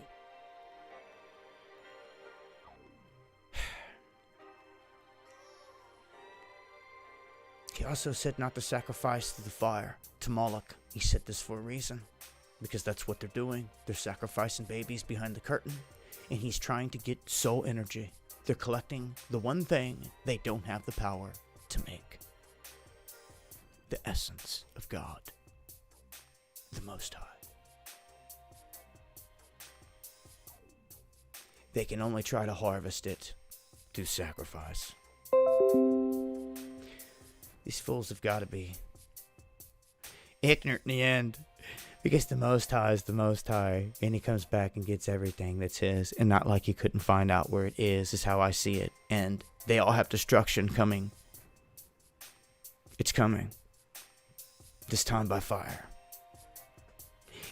He also said not to sacrifice to the fire, to Moloch. He said this for a reason, because that's what they're doing. They're sacrificing babies behind the curtain, and he's trying to get soul energy. They're collecting the one thing they don't have the power to make. The essence of God, the Most High. They can only try to harvest it through sacrifice. These fools have got to be ignorant in the end, because the Most High is the Most High, and he comes back and gets everything that's his, and not like he couldn't find out where it is how I see it. And they all have destruction coming. It's coming. This time by fire.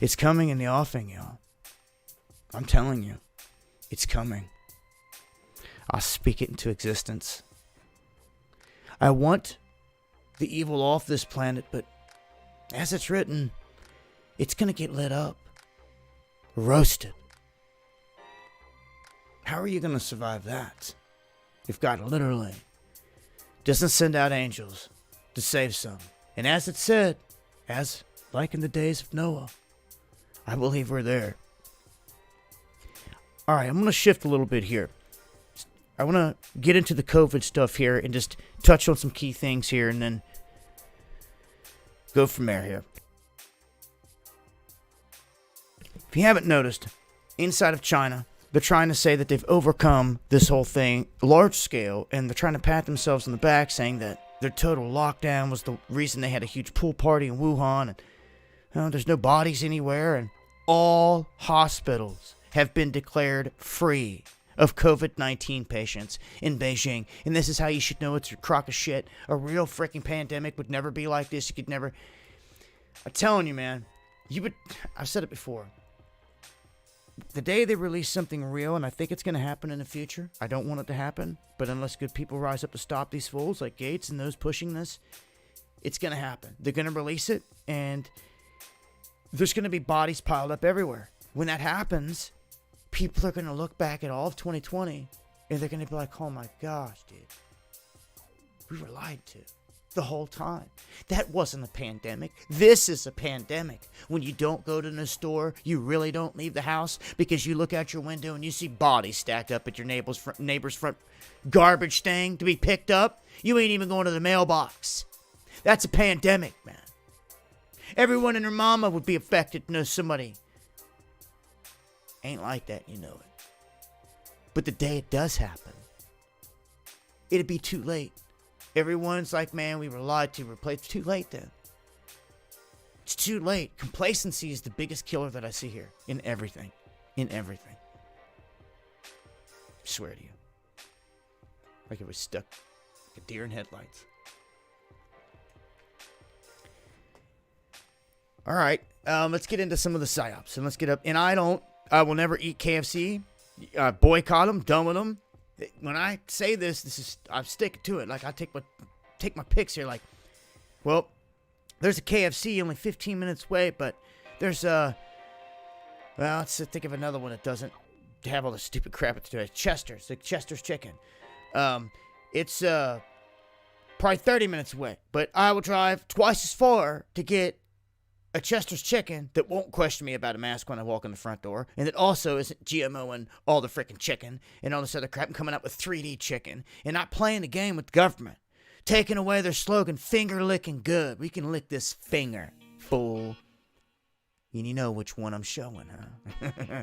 It's coming in the offing, y'all. I'm telling you, it's coming. I'll speak it into existence. I want the evil off this planet, but as it's written, it's going to get lit up. Roasted. How are you going to survive that if God literally doesn't send out angels to save some? And as it said, as like in the days of Noah, I believe we're there. All right, I'm going to shift a little bit here. I want to get into the COVID stuff here and just touch on some key things here and then go from there here. If you haven't noticed, inside of China, they're trying to say that they've overcome this whole thing large scale, and they're trying to pat themselves on the back, saying that their total lockdown was the reason they had a huge pool party in Wuhan, and there's no bodies anywhere, and all hospitals have been declared free of COVID-19 patients in Beijing. And this is how you should know it's a crock of shit. A real freaking pandemic would never be like this. You could never... I'm telling you, man. I've said it before. The day they release something real, and I think it's going to happen in the future. I don't want it to happen. But unless good people rise up to stop these fools like Gates and those pushing this, it's going to happen. They're going to release it, and there's going to be bodies piled up everywhere. When that happens, people are going to look back at all of 2020, and they're going to be like, oh my gosh, dude. We were lied to the whole time. That wasn't a pandemic. This is a pandemic. When you don't go to the store, you really don't leave the house because you look out your window and you see bodies stacked up at your neighbor's front garbage thing to be picked up. You ain't even going to the mailbox. That's a pandemic, man. Everyone and their mama would be affected to know somebody ain't like that, you know it. But the day it does happen, it'd be too late. Everyone's like, man, we were lied to. It's too late then. It's too late. Complacency is the biggest killer that I see here. In everything. In everything. I swear to you. Like it was stuck like a deer in headlights. All right. Let's get into some of the psyops. And let's get up. And I will never eat KFC. Boycott them. Done with them. When I say this, I'm sticking to it. Like I take my picks here. Like, well, there's a KFC only 15 minutes away, but there's let's think of another one that doesn't have all the stupid crap it's doing. Chester's, the Chester's chicken. It's probably 30 minutes away, but I will drive twice as far to get a Chester's chicken that won't question me about a mask when I walk in the front door, and that also isn't GMOing all the freaking chicken and all this other crap and coming up with 3D chicken and not playing the game with the government, taking away their slogan, finger licking good. We can lick this finger, fool. And you know which one I'm showing, huh?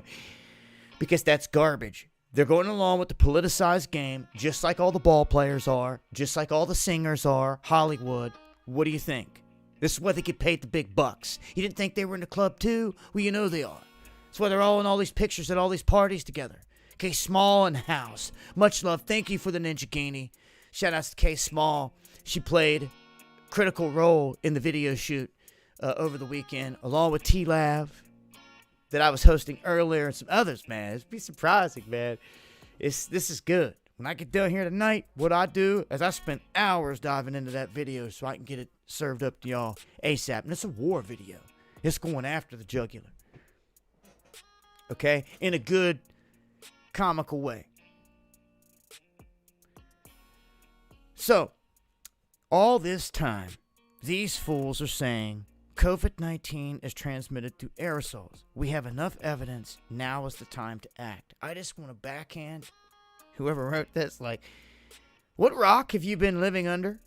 Because that's garbage. They're going along with the politicized game, just like all the ball players are, just like all the singers are, Hollywood. What do you think? This is why they get paid the big bucks. You didn't think they were in the club too? Well, you know they are. That's why they're all in all these pictures at all these parties together. K Small in the house. Much love. Thank you for the Ninja Genie. Shout outs to K Small. She played a critical role in the video shoot over the weekend, along with T-Lav that I was hosting earlier and some others, man. It'd be surprising, man. This is good. When I get done here tonight, what I do is I spend hours diving into that video so I can get it served up to y'all ASAP. And it's a war video. It's going after the jugular. Okay? In a good, comical way. So, all this time, these fools are saying COVID-19 is transmitted through aerosols. We have enough evidence. Now is the time to act. I just want to backhand whoever wrote this, like, what rock have you been living under,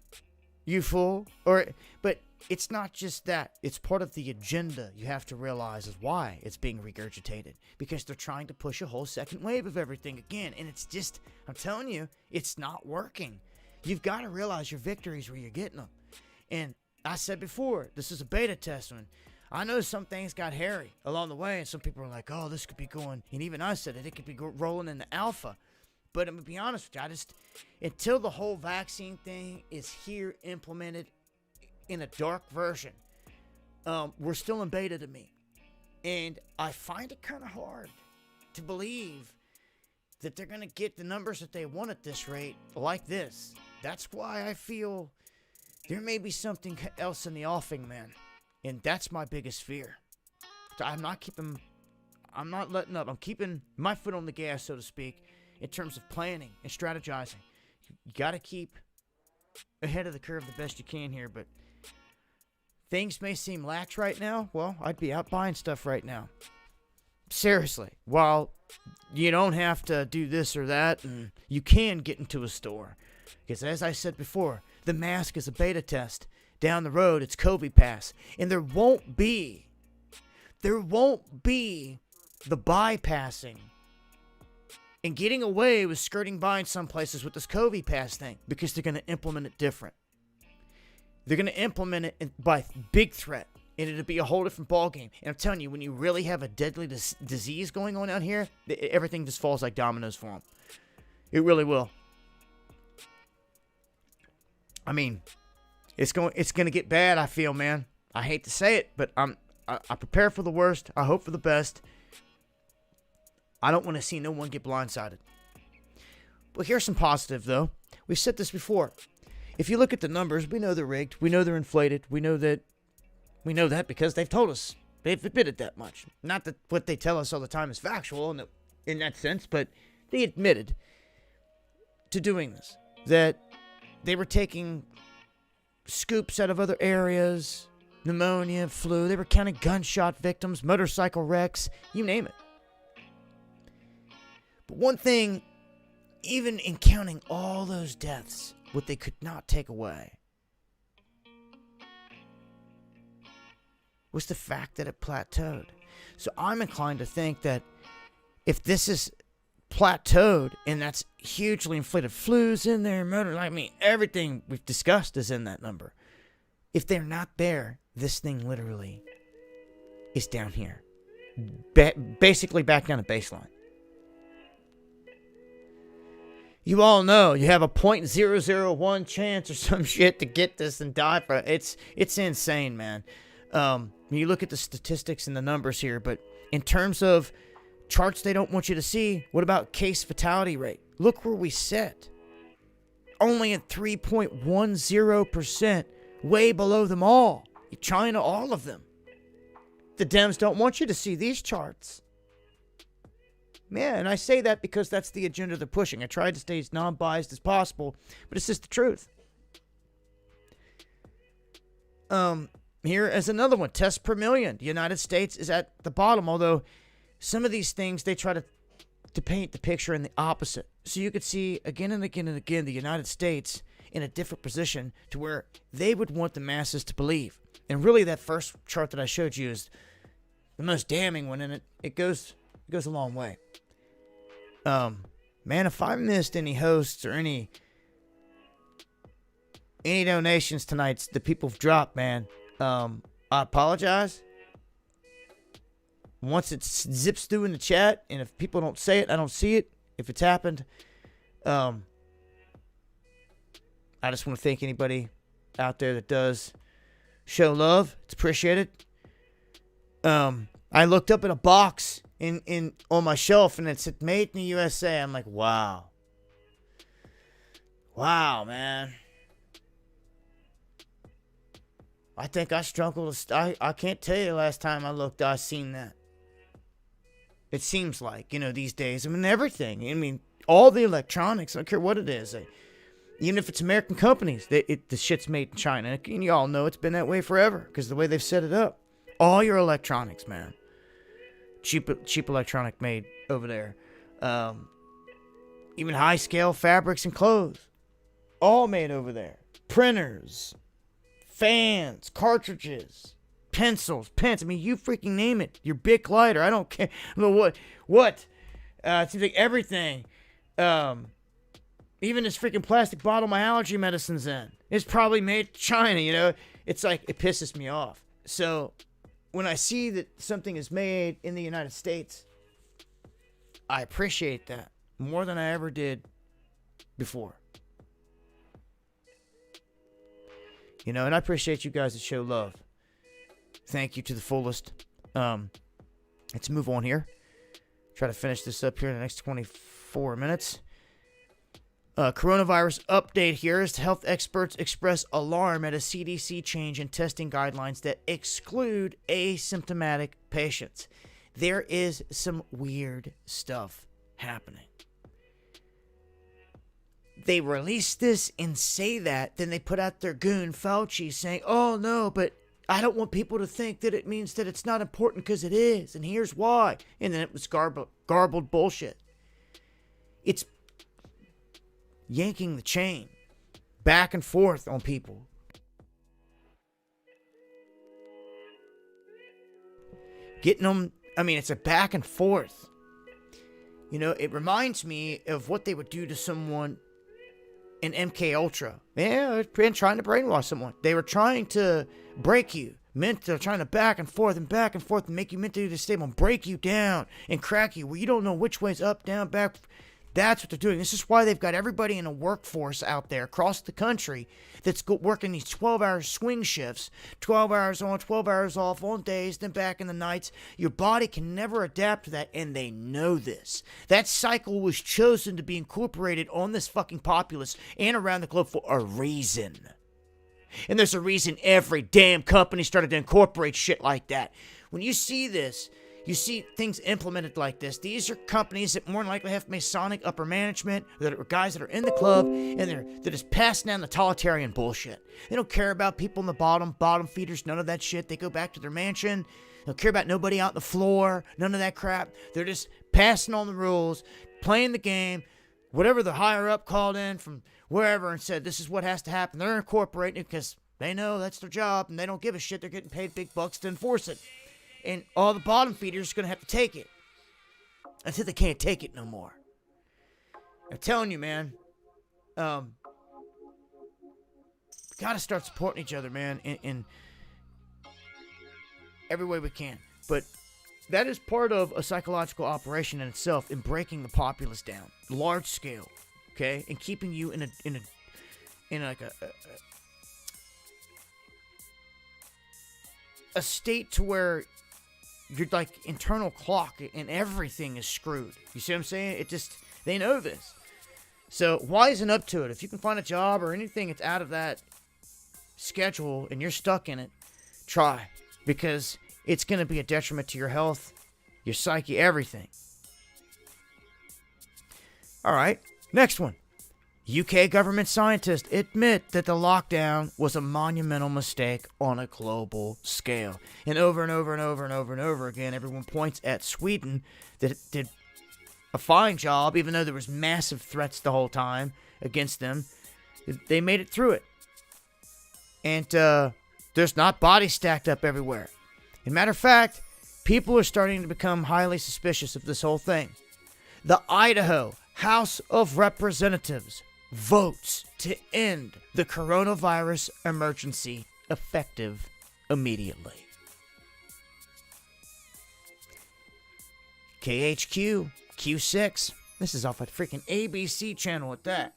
you fool? But it's not just that. It's part of the agenda. You have to realize is why it's being regurgitated. Because they're trying to push a whole second wave of everything again. And it's just, I'm telling you, it's not working. You've got to realize your victories where you're getting them. And I said before, this is a beta test one. I know some things got hairy along the way. And some people are like, oh, this could be going. And even I said it could be rolling into alpha. But I'm going to be honest with you, until the whole vaccine thing is here implemented in a dark version, we're still in beta to me. And I find it kind of hard to believe that they're going to get the numbers that they want at this rate like this. That's why I feel there may be something else in the offing, man. And that's my biggest fear. I'm not letting up. I'm keeping my foot on the gas, so to speak. In terms of planning and strategizing, you got to keep ahead of the curve the best you can here. But things may seem lax right now. Well, I'd be out buying stuff right now. Seriously. While you don't have to do this or that, and you can get into a store. Because as I said before, the mask is a beta test. Down the road, it's COVID pass. And there won't be the bypassing and getting away with skirting by in some places with this COVID pass thing, because they're going to implement it different. They're going to implement it by big threat, and it'll be a whole different ballgame. And I'm telling you, when you really have a deadly disease going on out here, everything just falls like dominoes for them. It really will. I mean, it's going to get bad, I feel, man. I hate to say it, but I prepare for the worst. I hope for the best. I don't want to see no one get blindsided. Well, here's some positive, though. We've said this before. If you look at the numbers, we know they're rigged. We know they're inflated. We know that because they've told us. They've admitted that much. Not that what they tell us all the time is factual in that sense, but they admitted to doing this. That they were taking scoops out of other areas, pneumonia, flu. They were counting gunshot victims, motorcycle wrecks, you name it. But one thing, even in counting all those deaths, what they could not take away was the fact that it plateaued. So I'm inclined to think that if this is plateaued, and that's hugely inflated, flu's in there, everything we've discussed is in that number. If they're not there, this thing literally is down here. Basically back down to baseline. You all know you have a 0.001 chance or some shit to get this and die for it. It's insane, man. You look at the statistics and the numbers here, but in terms of charts they don't want you to see, what about case fatality rate? Look where we sit. Only at 3.10%, way below them all. China, all of them. The Dems don't want you to see these charts. Yeah, and I say that because that's the agenda they're pushing. I tried to stay as non-biased as possible, but it's just the truth. Here is another one. Tests per million. The United States is at the bottom, although some of these things, they try to paint the picture in the opposite. So you could see again and again and again the United States in a different position to where they would want the masses to believe. And really that first chart that I showed you is the most damning one, and it goes a long way. Man, if I missed any hosts or any donations tonight the people have dropped, man, I apologize. Once it zips through in the chat, and if people don't say it, I don't see it, if it's happened. I just want to thank anybody out there that does show love. It's appreciated. I looked up at a box in on my shelf and it said "Made in the USA." I'm like, wow, man. I think I struggled. I can't tell you the last time I looked, I seen that. It seems like, these days. I mean, everything. I mean, all the electronics. I don't care what it is. Even if it's American companies, the shit's made in China. And you all know it's been that way forever because the way they've set it up. All your electronics, man. Cheap electronic made over there. Even high-scale fabrics and clothes. All made over there. Printers. Fans, cartridges, pencils, pens. I mean, you freaking name it. Your Bic lighter. I don't care. I don't know what. It seems like everything. Even this freaking plastic bottle my allergy medicine's in. It's probably made in China, It's like, it pisses me off. So, when I see that something is made in the United States, I appreciate that more than I ever did before. And I appreciate you guys that show love. Thank you to the fullest. Let's move on here. Try to finish this up here in the next 24 minutes. Coronavirus update here as health experts express alarm at a CDC change in testing guidelines that exclude asymptomatic patients. There is some weird stuff happening. They release this and say that, then they put out their goon Fauci saying, oh no, but I don't want people to think that it means that it's not important because it is, and here's why. And then it was garbled bullshit. It's yanking the chain back and forth on people. Getting them, it's a back and forth. It reminds me of what they would do to someone in MK Ultra. Yeah, they're trying to brainwash someone. They were trying to break you. They're trying to back and forth and make you mentally stable and break you down and crack you where you don't know which way's up, down, back. That's what they're doing. This is why they've got everybody in a workforce out there across the country that's working these 12-hour swing shifts, 12 hours on, 12 hours off on days, then back in the nights. Your body can never adapt to that, and they know this. That cycle was chosen to be incorporated on this fucking populace and around the globe for a reason. And there's a reason every damn company started to incorporate shit like that. When you see this, you see things implemented like this. These are companies that more than likely have Masonic upper management, that are guys that are in the club, and they're just passing down the totalitarian bullshit. They don't care about people in the bottom feeders, none of that shit. They go back to their mansion. They don't care about nobody out on the floor, none of that crap. They're just passing on the rules, playing the game. Whatever the higher up called in from wherever and said this is what has to happen, they're incorporating it because they know that's their job and they don't give a shit. They're getting paid big bucks to enforce it. And all the bottom feeders are going to have to take it until they can't take it no more. I'm telling you, man. Got to start supporting each other, man, in every way we can. But that is part of a psychological operation in itself in breaking the populace down, large scale, okay, and keeping you in a state to where your internal clock and everything is screwed. You see what I'm saying? They know this. So wisen up to it. If you can find a job or anything that's out of that schedule and you're stuck in it, try. Because it's going to be a detriment to your health, your psyche, everything. Alright, next one. UK government scientists admit that the lockdown was a monumental mistake on a global scale. And over and over and over and over and over again, everyone points at Sweden that it did a fine job, even though there was massive threats the whole time against them. They made it through it. And there's not bodies stacked up everywhere. As a matter of fact, people are starting to become highly suspicious of this whole thing. The Idaho House of Representatives votes to end the coronavirus emergency effective immediately. KHQ, Q6, This is off a freaking ABC channel at that.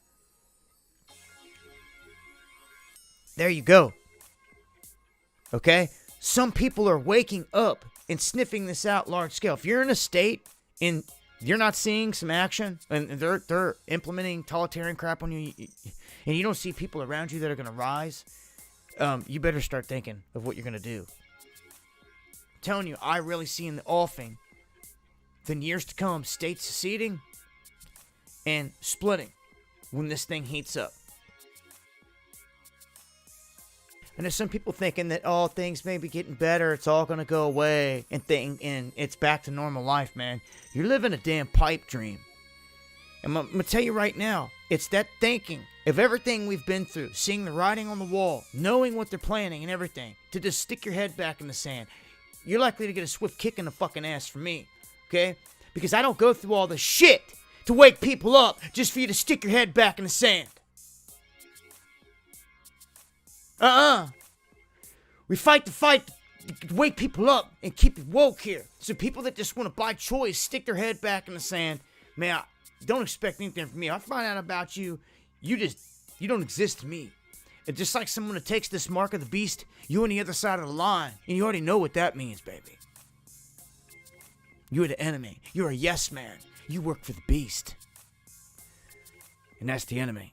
There you go. Okay? Some people are waking up and sniffing this out large scale. If you're in a state and you're not seeing some action and they're implementing totalitarian crap on you and you don't see people around you that are going to rise, you better start thinking of what you're going to do. I'm telling you, I really see in the offing, in years to come, states seceding and splitting when this thing heats up. And there's some people thinking that, oh, things may be getting better, it's all going to go away, and it's back to normal life, man. You're living a damn pipe dream. And I'm going to tell you right now, it's that thinking of everything we've been through, seeing the writing on the wall, knowing what they're planning and everything, to just stick your head back in the sand. You're likely to get a swift kick in the fucking ass from me, okay? Because I don't go through all this shit to wake people up just for you to stick your head back in the sand. We fight the fight to wake people up and keep it woke here. So people that just want to by choice stick their head back in the sand, man, don't expect anything from me. I find out about you, you don't exist to me. And just like someone that takes this mark of the beast, you're on the other side of the line, and you already know what that means, baby. You're the enemy. You're a yes man. You work for the beast. And that's the enemy.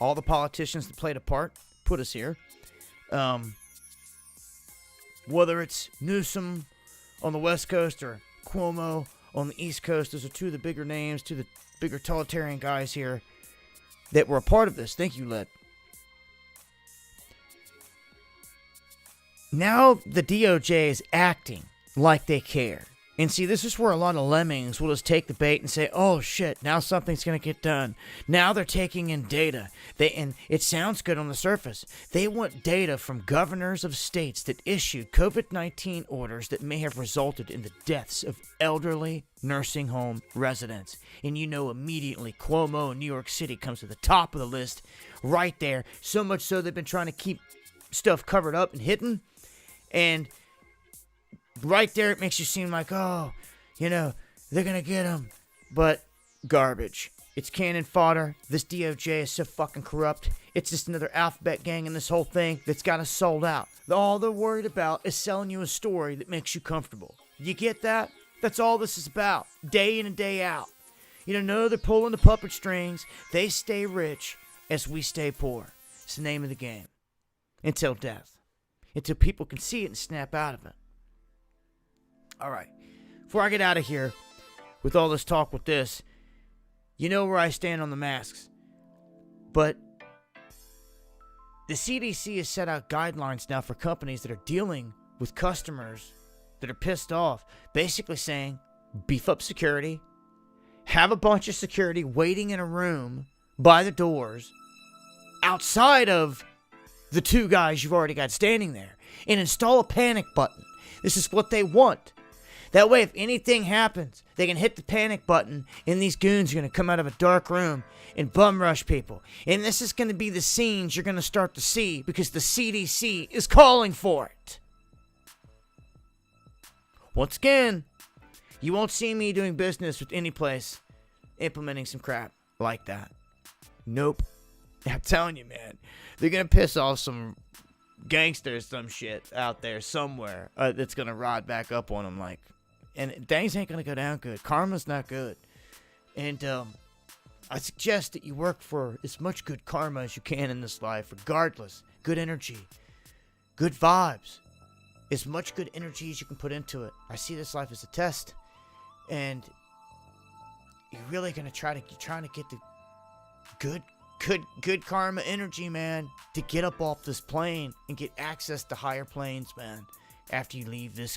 All the politicians that played a part put us here. Whether it's Newsom on the West Coast or Cuomo on the East Coast, those are two of the bigger names, two of the bigger totalitarian guys here that were a part of this. Thank you, Led. Now the DOJ is acting like they care. And see, this is where a lot of lemmings will just take the bait and say, oh shit, now something's going to get done. Now they're taking in data. And it sounds good on the surface. They want data from governors of states that issued COVID-19 orders that may have resulted in the deaths of elderly nursing home residents. And you know immediately Cuomo in New York City comes to the top of the list right there. So much so they've been trying to keep stuff covered up and hidden. And right there, it makes you seem like, oh, you know, they're going to get him. But garbage. It's cannon fodder. This DOJ is so fucking corrupt. It's just another alphabet gang in this whole thing that's got us sold out. All they're worried about is selling you a story that makes you comfortable. You get that? That's all this is about. Day in and day out. You know, they're pulling the puppet strings. They stay rich as we stay poor. It's the name of the game. Until death. Until people can see it and snap out of it. All right, before I get out of here with all this talk with this, you know where I stand on the masks. But the CDC has set out guidelines now for companies that are dealing with customers that are pissed off, basically saying, beef up security, have a bunch of security waiting in a room by the doors outside of the two guys you've already got standing there, and install a panic button. This is what they want. That way, if anything happens, they can hit the panic button, and these goons are going to come out of a dark room and bum rush people. And this is going to be the scenes you're going to start to see because the CDC is calling for it. Once again, you won't see me doing business with any place implementing some crap like that. Nope. I'm telling you, man. They're going to piss off some gangsters, some shit out there somewhere that's going to ride back up on them like. And things ain't going to go down good. Karma's not good. And I suggest that you work for as much good karma as you can in this life, regardless. Good energy. Good vibes. As much good energy as you can put into it. I see this life as a test. And you're really going to trying to get the good karma energy, man, to get up off this plane and get access to higher planes, man, after you leave this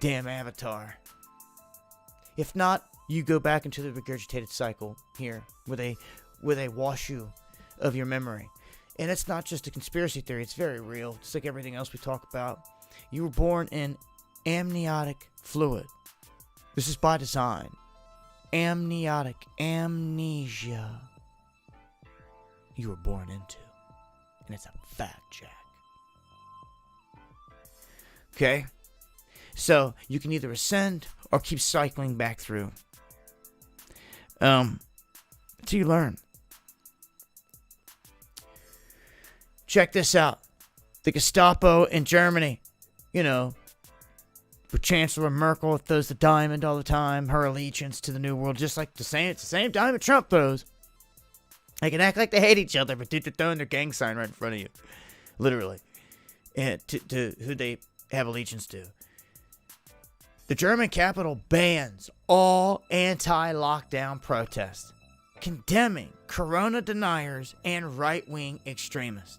damn avatar. If not, you go back into the regurgitated cycle here where they wash you of your memory. And it's not just a conspiracy theory, it's very real. Just like everything else we talk about. You were born in amniotic fluid. This is by design. Amniotic amnesia. You were born into. And it's a fact, Jack. Okay? So, you can either ascend or keep cycling back through. Until you learn. Check this out. The Gestapo in Germany, with Chancellor Merkel throws the diamond all the time, her allegiance to the New World, just like it's the same diamond Trump throws. They can act like they hate each other, but dude, they're throwing their gang sign right in front of you. Literally. And to who they have allegiance to. The German capital bans all anti-lockdown protests, condemning corona deniers and right-wing extremists.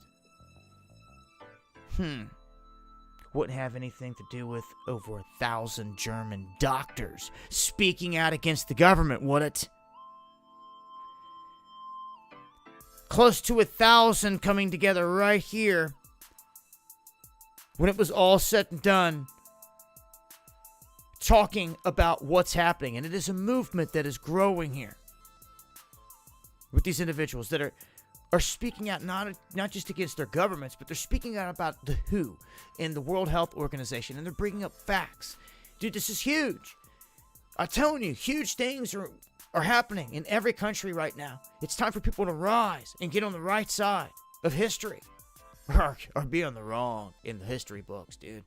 Wouldn't have anything to do with over 1,000 German doctors speaking out against the government, would it? Close to 1,000 coming together right here when it was all said and done, talking about what's happening. And it is a movement that is growing here with these individuals that are speaking out not just against their governments, but they're speaking out about the WHO and the World Health Organization, and they're bringing up facts. Dude, this is huge. I'm telling you, huge things are happening in every country right now. It's time for people to rise and get on the right side of history, or be on the wrong in the history books, dude.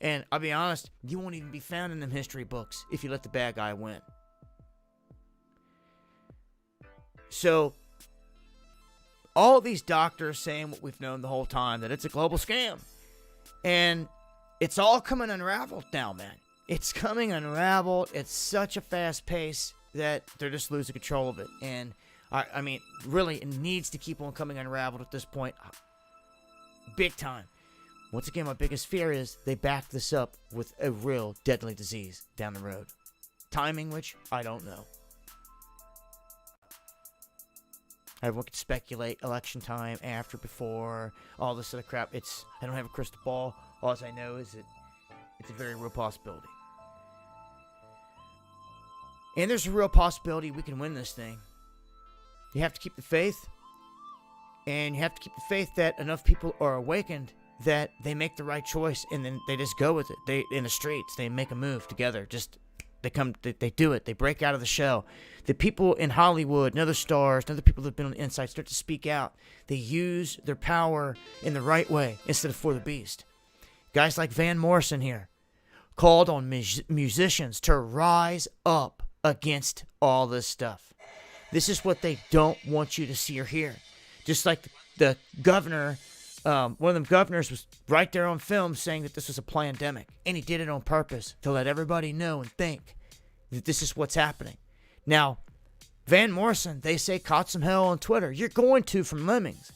And I'll be honest, you won't even be found in them history books if you let the bad guy win. So, all these doctors saying what we've known the whole time, that it's a global scam. And it's all coming unraveled now, man. It's coming unraveled. It's such a fast pace that they're just losing control of it. And, I mean, really, it needs to keep on coming unraveled at this point. Big time. Once again, my biggest fear is they back this up with a real deadly disease down the road. Timing which, I don't know. Everyone can speculate election time, after, before, all this sort of crap. I don't have a crystal ball. All I know is that it's a very real possibility. And there's a real possibility we can win this thing. You have to keep the faith. And you have to keep the faith that enough people are awakened that they make the right choice, and then they just go with it. They in the streets, they make a move together. They do it. They break out of the shell. The people in Hollywood and other stars and other people that have been on the inside start to speak out. They use their power in the right way instead of for the beast. Guys like Van Morrison here called on musicians to rise up against all this stuff. This is what they don't want you to see or hear. Just like the governor, one of them governors was right there on film saying that this was a pandemic. And he did it on purpose to let everybody know and think that this is what's happening. Now, Van Morrison, they say, caught some hell on Twitter. You're going to from Lemmings.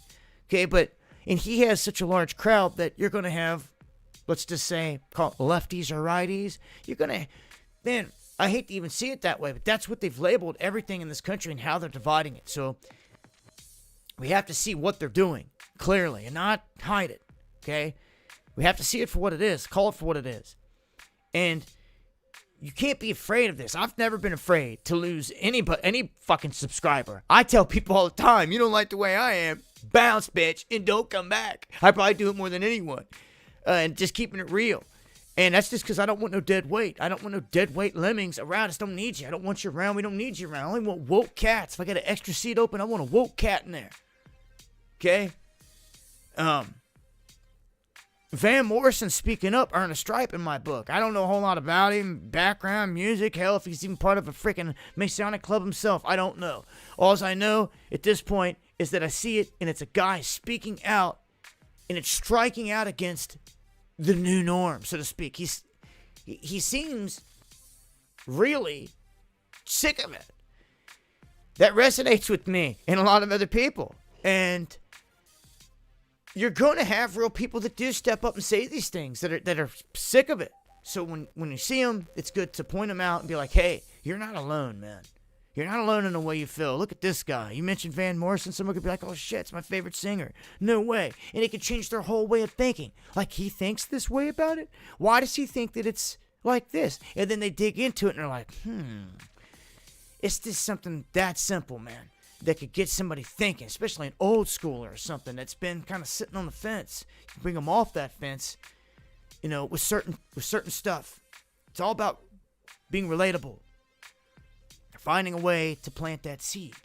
Okay, and he has such a large crowd that you're going to have, let's just say, call it lefties or righties. You're going to, man, I hate to even see it that way, but that's what they've labeled everything in this country and how they're dividing it. So we have to see what they're doing clearly and not hide it, okay? We have to see it for what it is, call it for what it is. And you can't be afraid of this. I've never been afraid to lose any fucking subscriber. I tell people all the time, you don't like the way I am, bounce, bitch, and don't come back. I probably do it more than anyone. And just keeping it real. And that's just because I don't want no dead weight. I don't want no dead weight lemmings around. I just don't need you. I don't want you around. We don't need you around. I only want woke cats. If I got an extra seat open, I want a woke cat in there. Okay? Van Morrison speaking up earned a stripe in my book. I don't know a whole lot about him, background, music, hell, if he's even part of a freaking Masonic club himself. I don't know. All I know at this point is that I see it, and it's a guy speaking out, and it's striking out against the new norm, so to speak. He seems really sick of it. That resonates with me and a lot of other people. And you're going to have real people that do step up and say these things that are sick of it. So when you see them, it's good to point them out and be like, hey, you're not alone, man. You're not alone in the way you feel. Look at this guy. You mentioned Van Morrison. Someone could be like, oh, shit, it's my favorite singer. No way. And it could change their whole way of thinking. Like, he thinks this way about it? Why does he think that it's like this? And then they dig into it and they're like, it's just something that simple, man, that could get somebody thinking, especially an old schooler or something that's been kind of sitting on the fence. You can bring them off that fence, with certain stuff. It's all about being relatable. They're finding a way to plant that seed.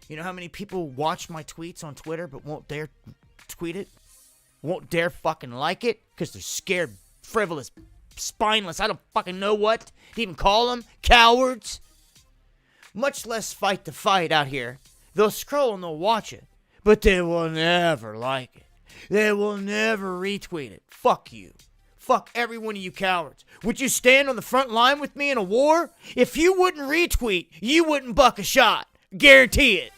You know how many people watch my tweets on Twitter but won't dare tweet it? Won't dare fucking like it? Because they're scared, frivolous, spineless, I don't fucking know what to even call them. Cowards. Much less fight the fight out here. They'll scroll and they'll watch it, but they will never like it. They will never retweet it. Fuck you. Fuck every one of you cowards. Would you stand on the front line with me in a war? If you wouldn't retweet, you wouldn't buck a shot. Guarantee it.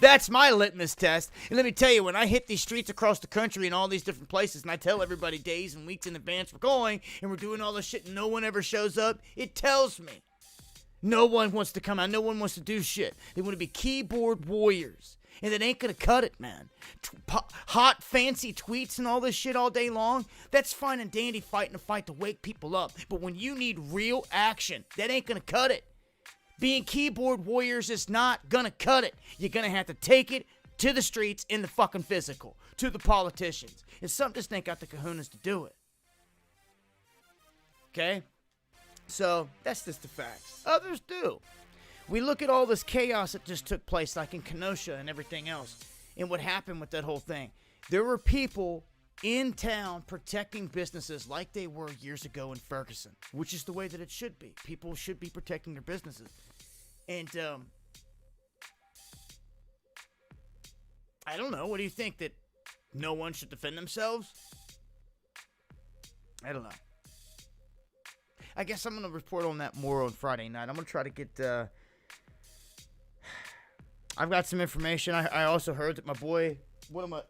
That's my litmus test. And let me tell you, when I hit these streets across the country and all these different places, and I tell everybody days and weeks in advance we're going, and we're doing all this shit and no one ever shows up, it tells me no one wants to come out. No one wants to do shit. They want to be keyboard warriors. And it ain't going to cut it, man. Hot, fancy tweets and all this shit all day long, that's fine and dandy fighting a fight to wake people up. But when you need real action, that ain't going to cut it. Being keyboard warriors is not gonna cut it. You're gonna have to take it to the streets in the fucking physical, to the politicians. And some just ain't got the kahunas to do it. Okay? So, that's just the facts. Others do. We look at all this chaos that just took place, like in Kenosha and everything else, and what happened with that whole thing. There were people in town protecting businesses like they were years ago in Ferguson, which is the way that it should be. People should be protecting their businesses. And, I don't know. What do you think? That no one should defend themselves? I don't know. I guess I'm going to report on that more on Friday night. I'm going to try to get, I've got some information. I also heard that my boy,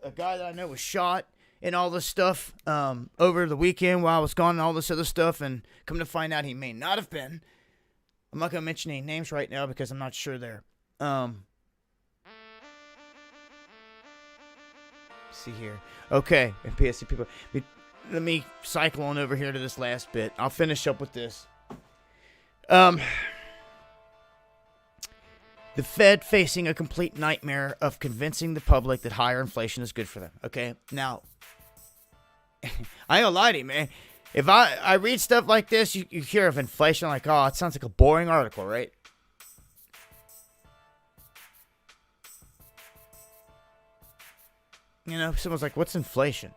a guy that I know was shot and all this stuff over the weekend while I was gone and all this other stuff, and come to find out he may not have been. I'm not going to mention any names right now because I'm not sure there. See here. Okay, and PSC people. Let me cycle on over here to this last bit. I'll finish up with this. The Fed facing a complete nightmare of convincing the public that higher inflation is good for them. Okay, now, I ain't gonna lie to you, man. If I read stuff like this, you hear of inflation like, oh, it sounds like a boring article, right? You know, someone's like, what's inflation?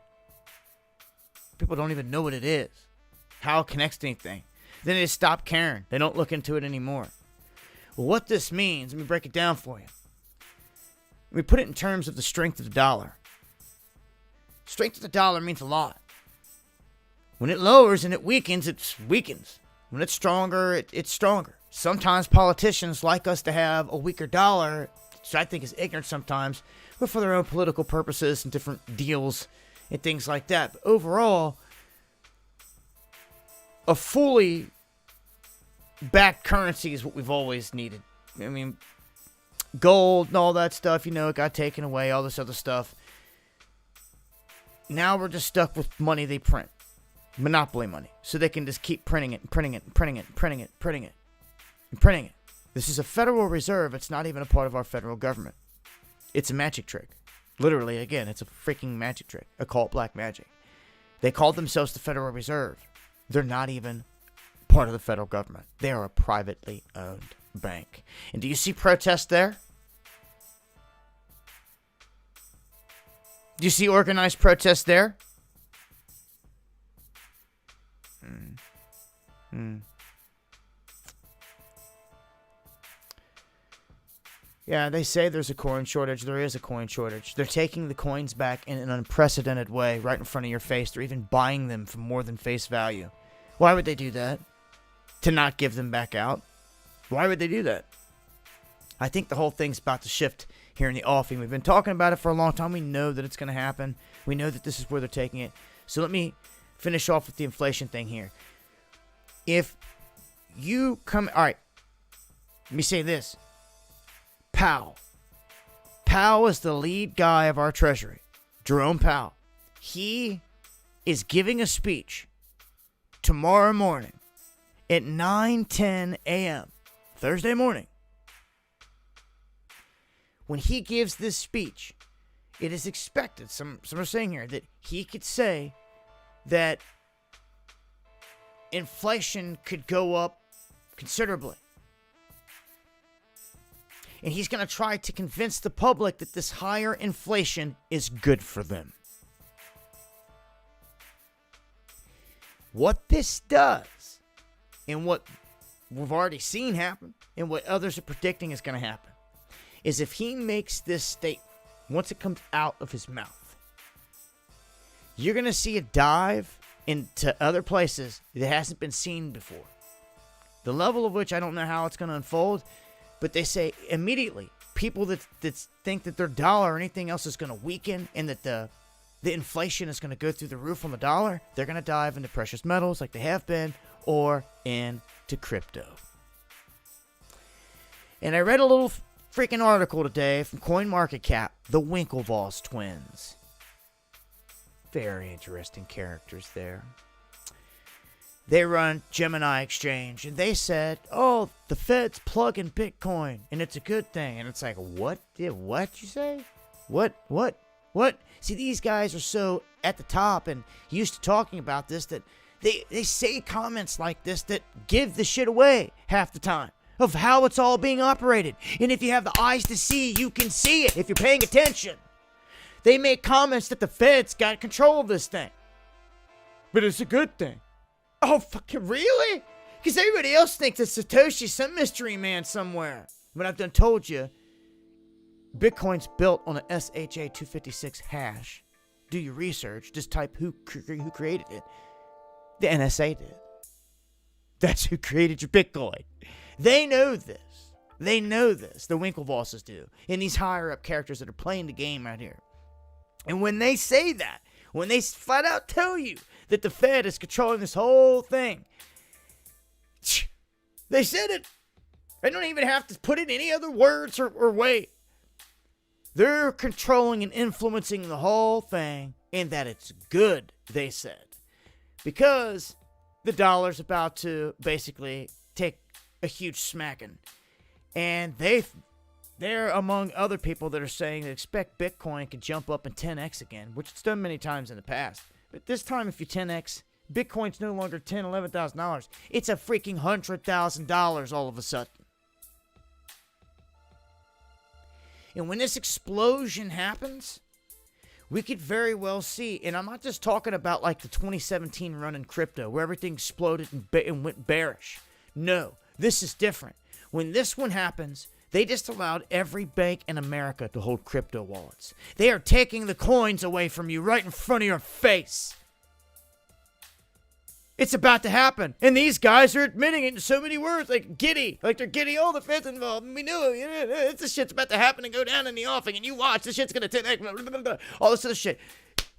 People don't even know what it is, how it connects to anything. Then they stop caring. They don't look into it anymore. Well, what this means, let me break it down for you. Let me put it in terms of the strength of the dollar. Strength of the dollar means a lot. When it lowers and it weakens, it weakens. When it's stronger, it's stronger. Sometimes politicians like us to have a weaker dollar, which I think is ignorant sometimes, but for their own political purposes and different deals and things like that. But overall, a fully backed currency is what we've always needed. I mean, gold and all that stuff, you know, it got taken away, all this other stuff. Now we're just stuck with money they print. Monopoly money. So they can just keep printing it and printing it and printing it and printing it and printing it and printing it. This is a Federal Reserve. It's not even a part of our federal government. It's a magic trick. Literally, again, it's a freaking magic trick. Occult black magic. They called themselves the Federal Reserve. They're not even part of the federal government. They are a privately owned bank. And do you see protests there? Do you see organized protests there? Yeah, they say there's a coin shortage. There is a coin shortage. They're taking the coins back in an unprecedented way right in front of your face. They're even buying them for more than face value. Why would they do that? To not give them back out? Why would they do that? I think the whole thing's about to shift here in the offing. We've been talking about it for a long time. We know that it's going to happen. We know that this is where they're taking it. So let me finish off with the inflation thing here. If you come... All right. Let me say this. Powell. Powell is the lead guy of our Treasury. Jerome Powell. He is giving a speech tomorrow morning at 9:10 a.m. Thursday morning. When he gives this speech, it is expected, some are saying here, that he could say that inflation could go up considerably. And he's going to try to convince the public that this higher inflation is good for them. What this does, and what we've already seen happen, and what others are predicting is going to happen, is if he makes this statement, once it comes out of his mouth, you're going to see a dive into other places that hasn't been seen before. The level of which I don't know how it's going to unfold, but they say immediately people that think that their dollar or anything else is going to weaken and that the inflation is going to go through the roof on the dollar, they're going to dive into precious metals like they have been, or into crypto. And I read a little freaking article today from CoinMarketCap, the Winklevoss twins. Very interesting characters there. They run Gemini Exchange, and they said, oh, the Fed's plugging Bitcoin, and it's a good thing. And it's like, what? What you say? What? See, these guys are so at the top and used to talking about this that they say comments like this that give the shit away half the time of how it's all being operated. And if you have the eyes to see, you can see it if you're paying attention. They make comments that the Fed's got control of this thing. But it's a good thing. Oh, fucking really? Because everybody else thinks that Satoshi's some mystery man somewhere. But I've done told you, Bitcoin's built on a SHA-256 hash. Do your research. Just type who created it. The NSA did. That's who created your Bitcoin. They know this. They know this. The Winklevosses do. And these higher up characters that are playing the game out here. And when they say that, when they flat out tell you that the Fed is controlling this whole thing, they said it. I don't even have to put in any other words or way. They're controlling and influencing the whole thing, and that it's good, they said. Because the dollar's about to basically take a huge smacking. And they're among other people that are saying that expect Bitcoin could jump up and 10x again, which it's done many times in the past. But this time, if you 10x, Bitcoin's no longer $10,000, $11,000. It's a freaking $100,000 all of a sudden. And when this explosion happens, we could very well see, and I'm not just talking about like the 2017 run in crypto where everything exploded and went bearish. No, this is different. When this one happens, they just allowed every bank in America to hold crypto wallets. They are taking the coins away from you right in front of your face. It's about to happen. And these guys are admitting it in so many words, like giddy. Like they're giddy. Oh, the Fed's involved. And we knew it. This shit's about to happen and go down in the offing. And you watch. This shit's going to take all this other shit.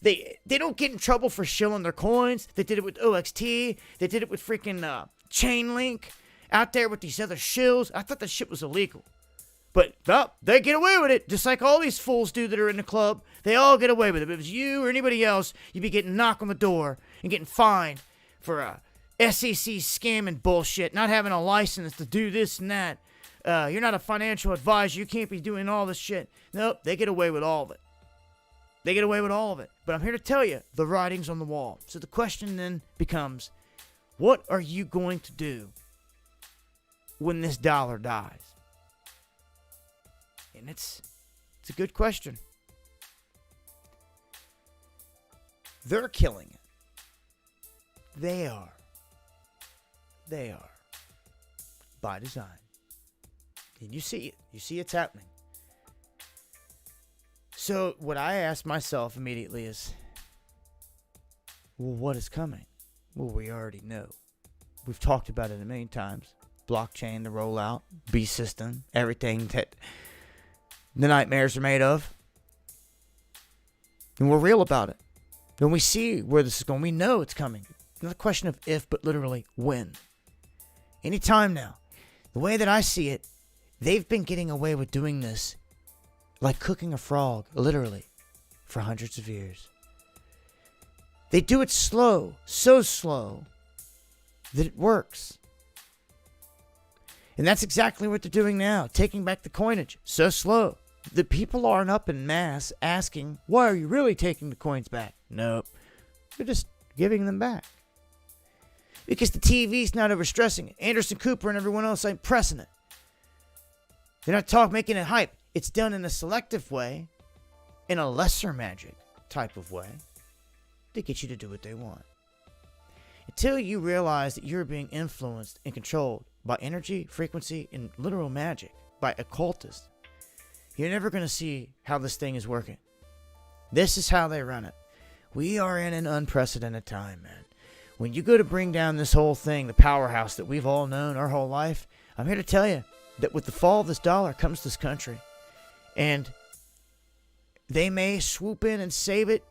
They don't get in trouble for shilling their coins. They did it with OXT. They did it with freaking Chainlink. Out there with these other shills. I thought that shit was illegal. But they get away with it. Just like all these fools do that are in the club. They all get away with it. If it was you or anybody else, you'd be getting knocked on the door and getting fined for SEC scamming bullshit, not having a license to do this and that. You're not a financial advisor. You can't be doing all this shit. Nope, they get away with all of it. They get away with all of it. But I'm here to tell you, the writing's on the wall. So the question then becomes, what are you going to do when this dollar dies? And it's a good question. They're killing it. They are. By design. And you see it. You see it's happening. So what I ask myself immediately is, well, what is coming? Well, we already know. We've talked about it a million times. Blockchain, the rollout, B system, everything that the nightmares are made of. And we're real about it. And we see where this is going. We know it's coming. Not a question of if, but literally when. Anytime now. The way that I see it, they've been getting away with doing this like cooking a frog, literally, for hundreds of years. They do it slow, so slow, that it works. And that's exactly what they're doing now, taking back the coinage, so slow. The people aren't up in mass asking, why are you really taking the coins back? Nope. They're just giving them back. Because the TV's not overstressing it. Anderson Cooper and everyone else ain't pressing it. They're not making it hype. It's done in a selective way, in a lesser magic type of way, to get you to do what they want. Until you realize that you're being influenced and controlled by energy, frequency, and literal magic, by occultists, you're never going to see how this thing is working. This is how they run it. We are in an unprecedented time, man. When you go to bring down this whole thing, the powerhouse that we've all known our whole life, I'm here to tell you that with the fall of this dollar comes this country. And they may swoop in and save it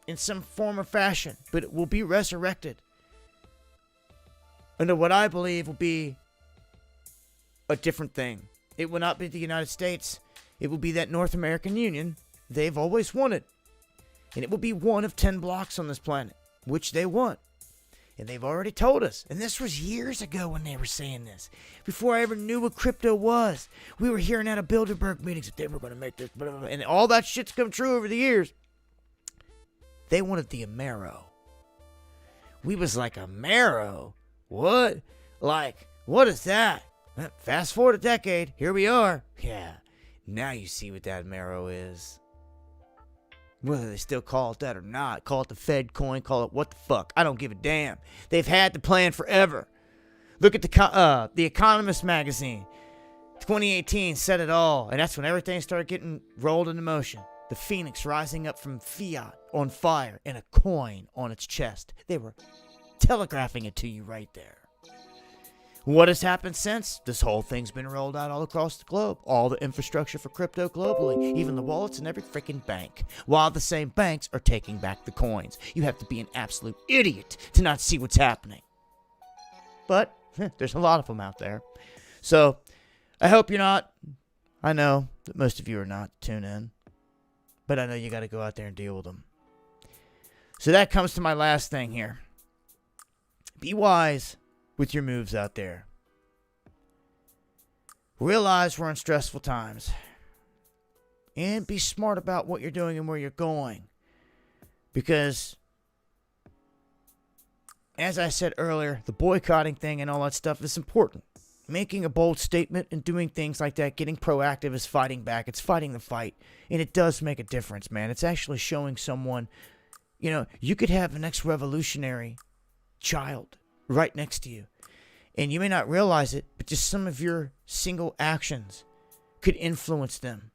in some form or fashion, but it will be resurrected under what I believe will be a different thing. It will not be the United States. It will be that North American Union they've always wanted. And it will be one of 10 blocks on this planet, which they want. And they've already told us. And this was years ago when they were saying this. Before I ever knew what crypto was. We were hearing out of Bilderberg meetings that they were going to make this. Blah, blah, blah, and all that shit's come true over the years. They wanted the Amero. We was like, Amero? What? Like, what is that? Fast forward a decade. Here we are. Yeah. Now you see what that Amero is. Whether they still call it that or not, call it the Fed coin, call it what the fuck, I don't give a damn. They've had the plan forever. Look at the Economist magazine. 2018 said it all, and that's when everything started getting rolled into motion. The phoenix rising up from fiat on fire and a coin on its chest. They were telegraphing it to you right there. What has happened since? This whole thing's been rolled out all across the globe. All the infrastructure for crypto globally. Even the wallets in every freaking bank. While the same banks are taking back the coins. You have to be an absolute idiot to not see what's happening. But there's a lot of them out there. So I hope you're not. I know that most of you are not. Tune in. But I know you got to go out there and deal with them. So that comes to my last thing here. Be wise with your moves out there. Realize we're in stressful times. And be smart about what you're doing and where you're going. Because, as I said earlier, the boycotting thing and all that stuff is important. Making a bold statement and doing things like that, getting proactive is fighting back. It's fighting the fight. And it does make a difference, man. It's actually showing someone, you could have the next revolutionary child right next to you. And you may not realize it, but just some of your single actions could influence them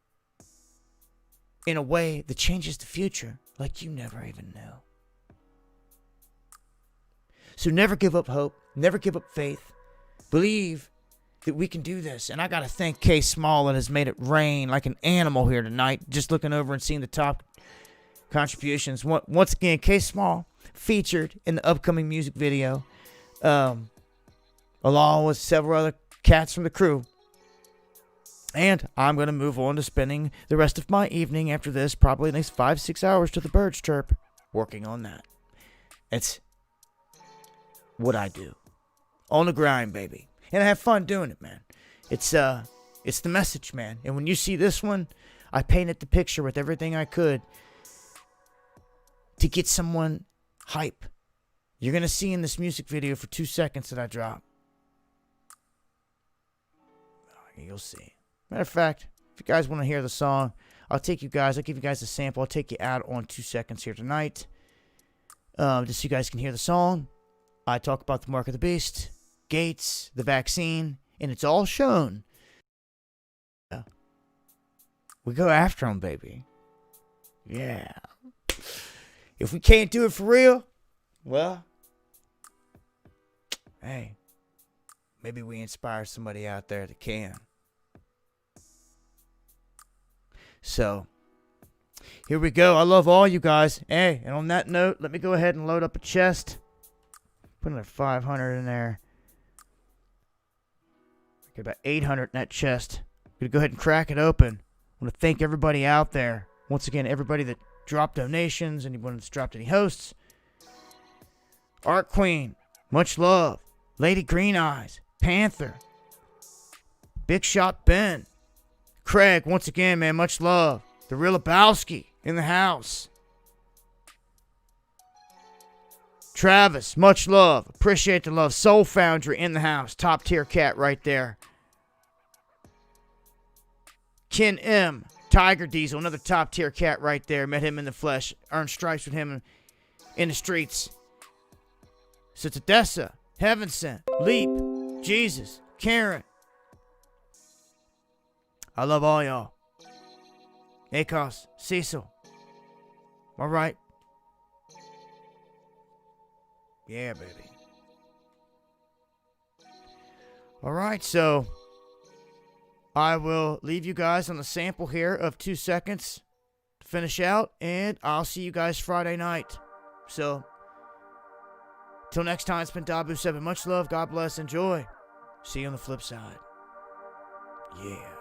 in a way that changes the future like you never even knew. So never give up hope. Never give up faith. Believe that we can do this. And I got to thank K Small that has made it rain like an animal here tonight. Just looking over and seeing the top contributions. Once again, K Small featured in the upcoming music video. Along with several other cats from the crew. And I'm going to move on to spending the rest of my evening after this, probably the next 5-6 hours to the birds chirp, working on that. It's what I do. On the grind, baby. And I have fun doing it, man. It's the message, man. And when you see this one, I painted the picture with everything I could to get someone hype. You're going to see in this music video for 2 seconds that I drop. You'll see. Matter of fact, if you guys want to hear the song, I'll give you guys a sample. I'll take you out on 2 seconds here tonight. Just so you guys can hear the song. I talk about the mark of the beast, Gates, the vaccine, and it's all shown. Yeah. We go after them, baby. Yeah. If we can't do it for real, well, hey, maybe we inspire somebody out there that can. So, here we go. I love all you guys. Hey, and on that note, let me go ahead and load up a chest. Put another 500 in there. Get about 800 in that chest. I'm going to go ahead and crack it open. I want to thank everybody out there. Once again, everybody that dropped donations, anyone that's dropped any hosts. Art Queen, much love. Lady Green Eyes, Panther, Big Shot Ben, Craig, once again, man, much love. The Real Lebowski in the house. Travis, much love. Appreciate the love. Soul Foundry in the house. Top tier cat right there. Ken M. Tiger Diesel, another top tier cat right there. Met him in the flesh. Earned stripes with him in the streets. Citadessa, Heaven Sent, Leap, Jesus, Karen. I love all y'all. Akos, Cecil. All right. Yeah, baby. All right, so I will leave you guys on a sample here of 2 seconds to finish out, and I'll see you guys Friday night. So, till next time, it's been Dabu7. Much love, God bless, enjoy. See you on the flip side. Yeah.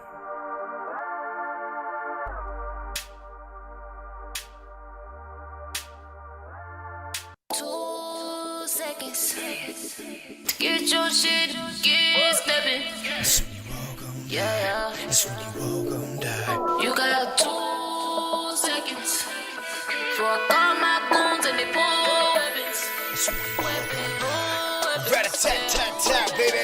Get your shit, get stepping. That's when you all gon' die. Yeah. That's when you all gon' die. You got 2 seconds. So I call my goons and they pull weapons. That's when you all gon' die. Rat-a-tat-tat-tat, baby.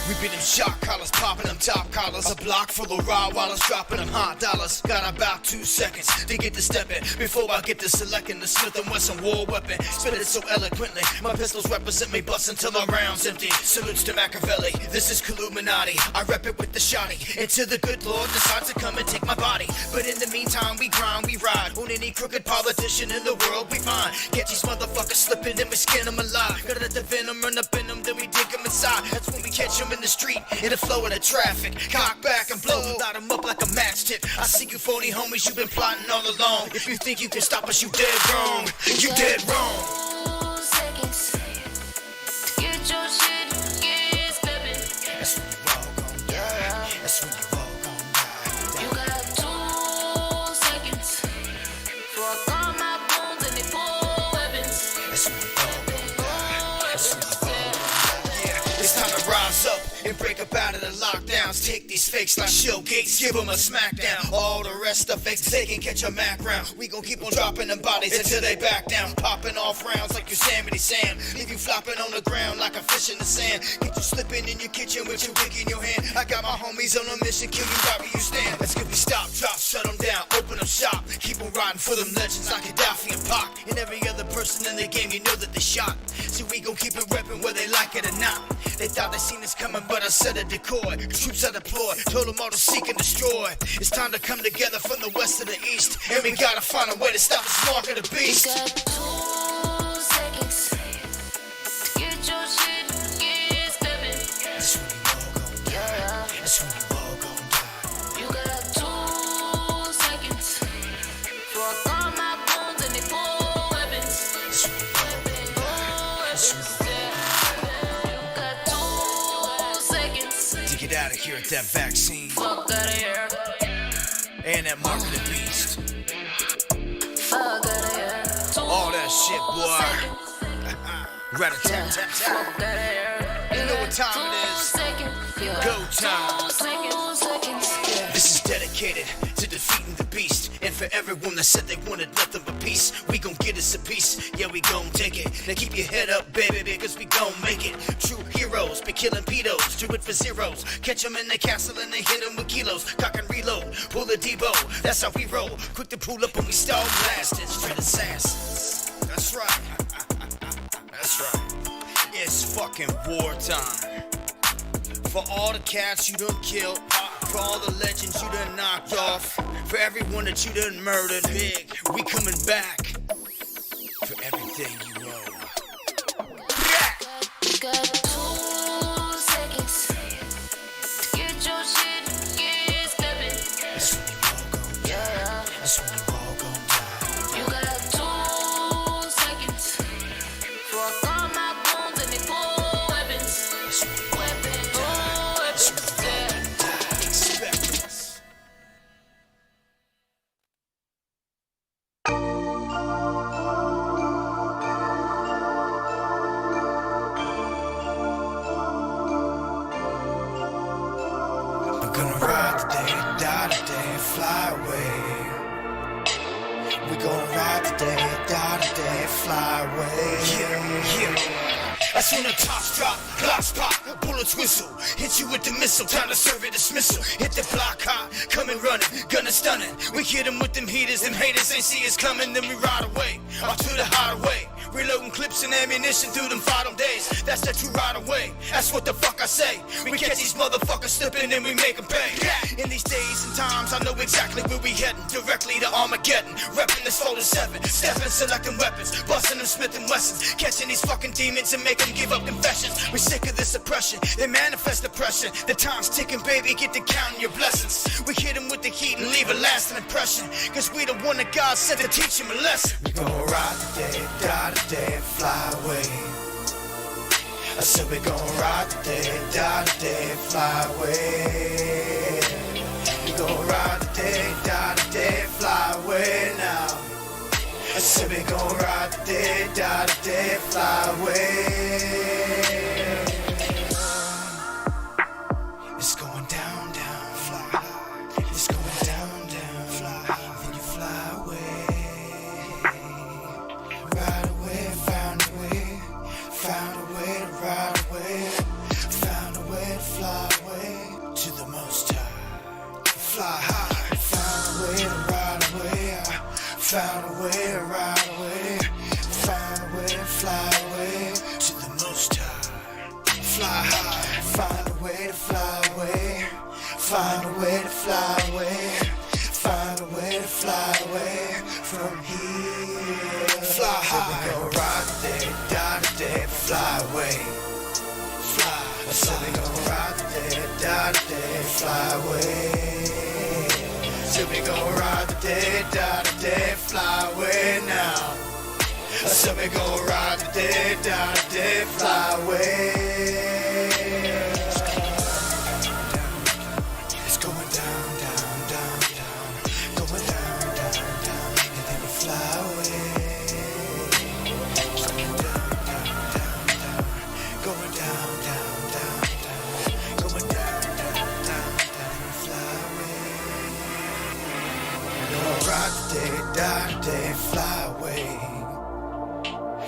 We be them shot collars, popping them top collars. A block full of raw wallers, dropping them hot dollars. Got about 2 seconds to get to stepping before I get to selecting the Smith & Wesson war weapon. Spit it so eloquently, my pistols represent me, bust until the round's empty. Salutes to Machiavelli, this is Illuminati. I rep it with the shotty, until the good Lord decides to come and take my body. But in the meantime, we grind, we ride. On any crooked politician in the world, we find. Catch these motherfuckers slipping, then we skin them alive. Gotta let the venom run up in them, then we dig them inside. That's when we catch them in the street, in the flow of the traffic. Cock back and blow, light them up like a matchstick. I see you phony homies, you've been plotting all along. If you think you can stop us, you dead wrong. You dead wrong. 2 seconds. Get your shit, get stepping. That's when you all gon' die. That's when you all gon' die. You got 2 seconds. So I call my goons and they pull weapons. That's when you all gon' die. That's when you all gon' die. Yeah, it's time to rise up and break up out of the lockdowns. Take these fakes like Shill Gates, give them a smackdown. All the rest of fakes, they can catch a Mac round. We gon' keep on dropping them bodies until they back down. Popping off rounds like Yosemite Sam. Leave you flopping on the ground like a fish in the sand. Get you slipping in your kitchen with your wig in your hand. I got my homies on a mission, kill you right where you stand. Let's get we stop, drop, shut them down, open up shop. Keep on riding for them legends like Gaddafi and Pac. And every other person in the game, you know that they shot. So we gon' keep it reppin' whether they like it or not. They thought they seen us coming, but I set a decoy. Troops are deployed, told them all to seek and destroy. It's time to come together from the west to the east, and we gotta find a way to stop this mark of the beast. You got 2 seconds. Get your shit, get stepping. That's when you all gon' die. That's when you all gon' die. You got 2 seconds. So I call my goons and they pull weapons. That's when you all gon' die. That's when you You got 2 seconds. to get out of here at that vaccine Fuck out of here. and that mark of the beast. Fuck out of here. All that shit, boy. Rat-a-tat-tat-tat. Fuck out of here. You know what time it is. 2 seconds. Yeah. Go time. 2 seconds. Yeah. This is dedicated to defeating the beast, and for everyone that said they wanted nothing but peace, we gon' get us a piece, yeah, we gon' take it. Now keep your head up, baby, because we gon' make it. True heroes be killing pedos, do it for zeros. Catch them in the castle and they hit them with kilos. Cock and reload, pull the Debo, that's how we roll. Quick to pull up when we start blasting, straight assassins. That's right. That's right. It's fucking wartime. For all the cats you done killed, for all the legends you done knocked off, for everyone that you done murdered, big, we coming back for everything you owe. You got 2 seconds. Get your shit, get stepping. That's when you all gon' die. That's when you all gon' die. You got 2 seconds. So I call my goons and they pull weapons. That's when you all gon' die. That's when you all gon' die. Expect us. I'm gonna ride today, die today, fly away. We gonna ride today, die today, fly away. Yeah. Yeah. That's when the tops drop, blocks pop, bullets whistle. Hit you with the missile, time to serve a dismissal. Hit the block hot, coming running, gunning stunning. We hit them with them heaters, them haters ain't see us coming, then we ride away, off to the hideaway. Reloading clips and ammunition through them final days. That's the true ride away, that's what the fuck I say. We catch these motherfuckers slipping and we make them pay. In these days and times, I know exactly where we heading. Directly to Armageddon, repping this 4-7. Stepping, selecting weapons, busting them Smith & Wessons. Catching these fucking demons and make them give up confessions. We're sick of this oppression, they manifest depression. The time's ticking, baby, get to counting your blessings. We hit them with the heat and leave a lasting impression. Cause we the one that God sent to teach him a lesson. We gon' ride today, die today, and fly away. I said we gon' ride today, die today, and fly away. We gon' ride today, die today, and fly away now. I said we gon' ride today, die today, and fly away. It's going down, down, fly high. It's going down, down, fly high. Then you fly away. Ride away, found a way. Found a way to ride away. Found a way to fly away to the most high. Fly high. Found a way to ride away. Found a way to ride away. Found a way to fly away to the most high. Fly high. Find a way to fly away. Find a way to fly away. Find a way to fly away from here. Fly high. We gon' ride today, die today, fly away. Fly. I said we gon' ride today, die today, fly away. Said we gon' ride today, die today, fly away now. I said we gon' ride today, die today, fly away. It's going down, down, down, down. Going down, down, down, and then we fly away. Going down, down, down, down. Going down, down, down, down. Going down, down, down, down, and we fly away. Gonna ride today, die today, fly away.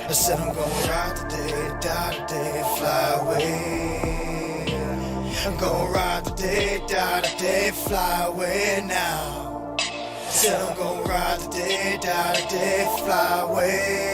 I said I'm gonna ride today, die today, fly away. I'm gonna ride today, die today, fly away now. Said I'm gonna ride today, die today, fly away.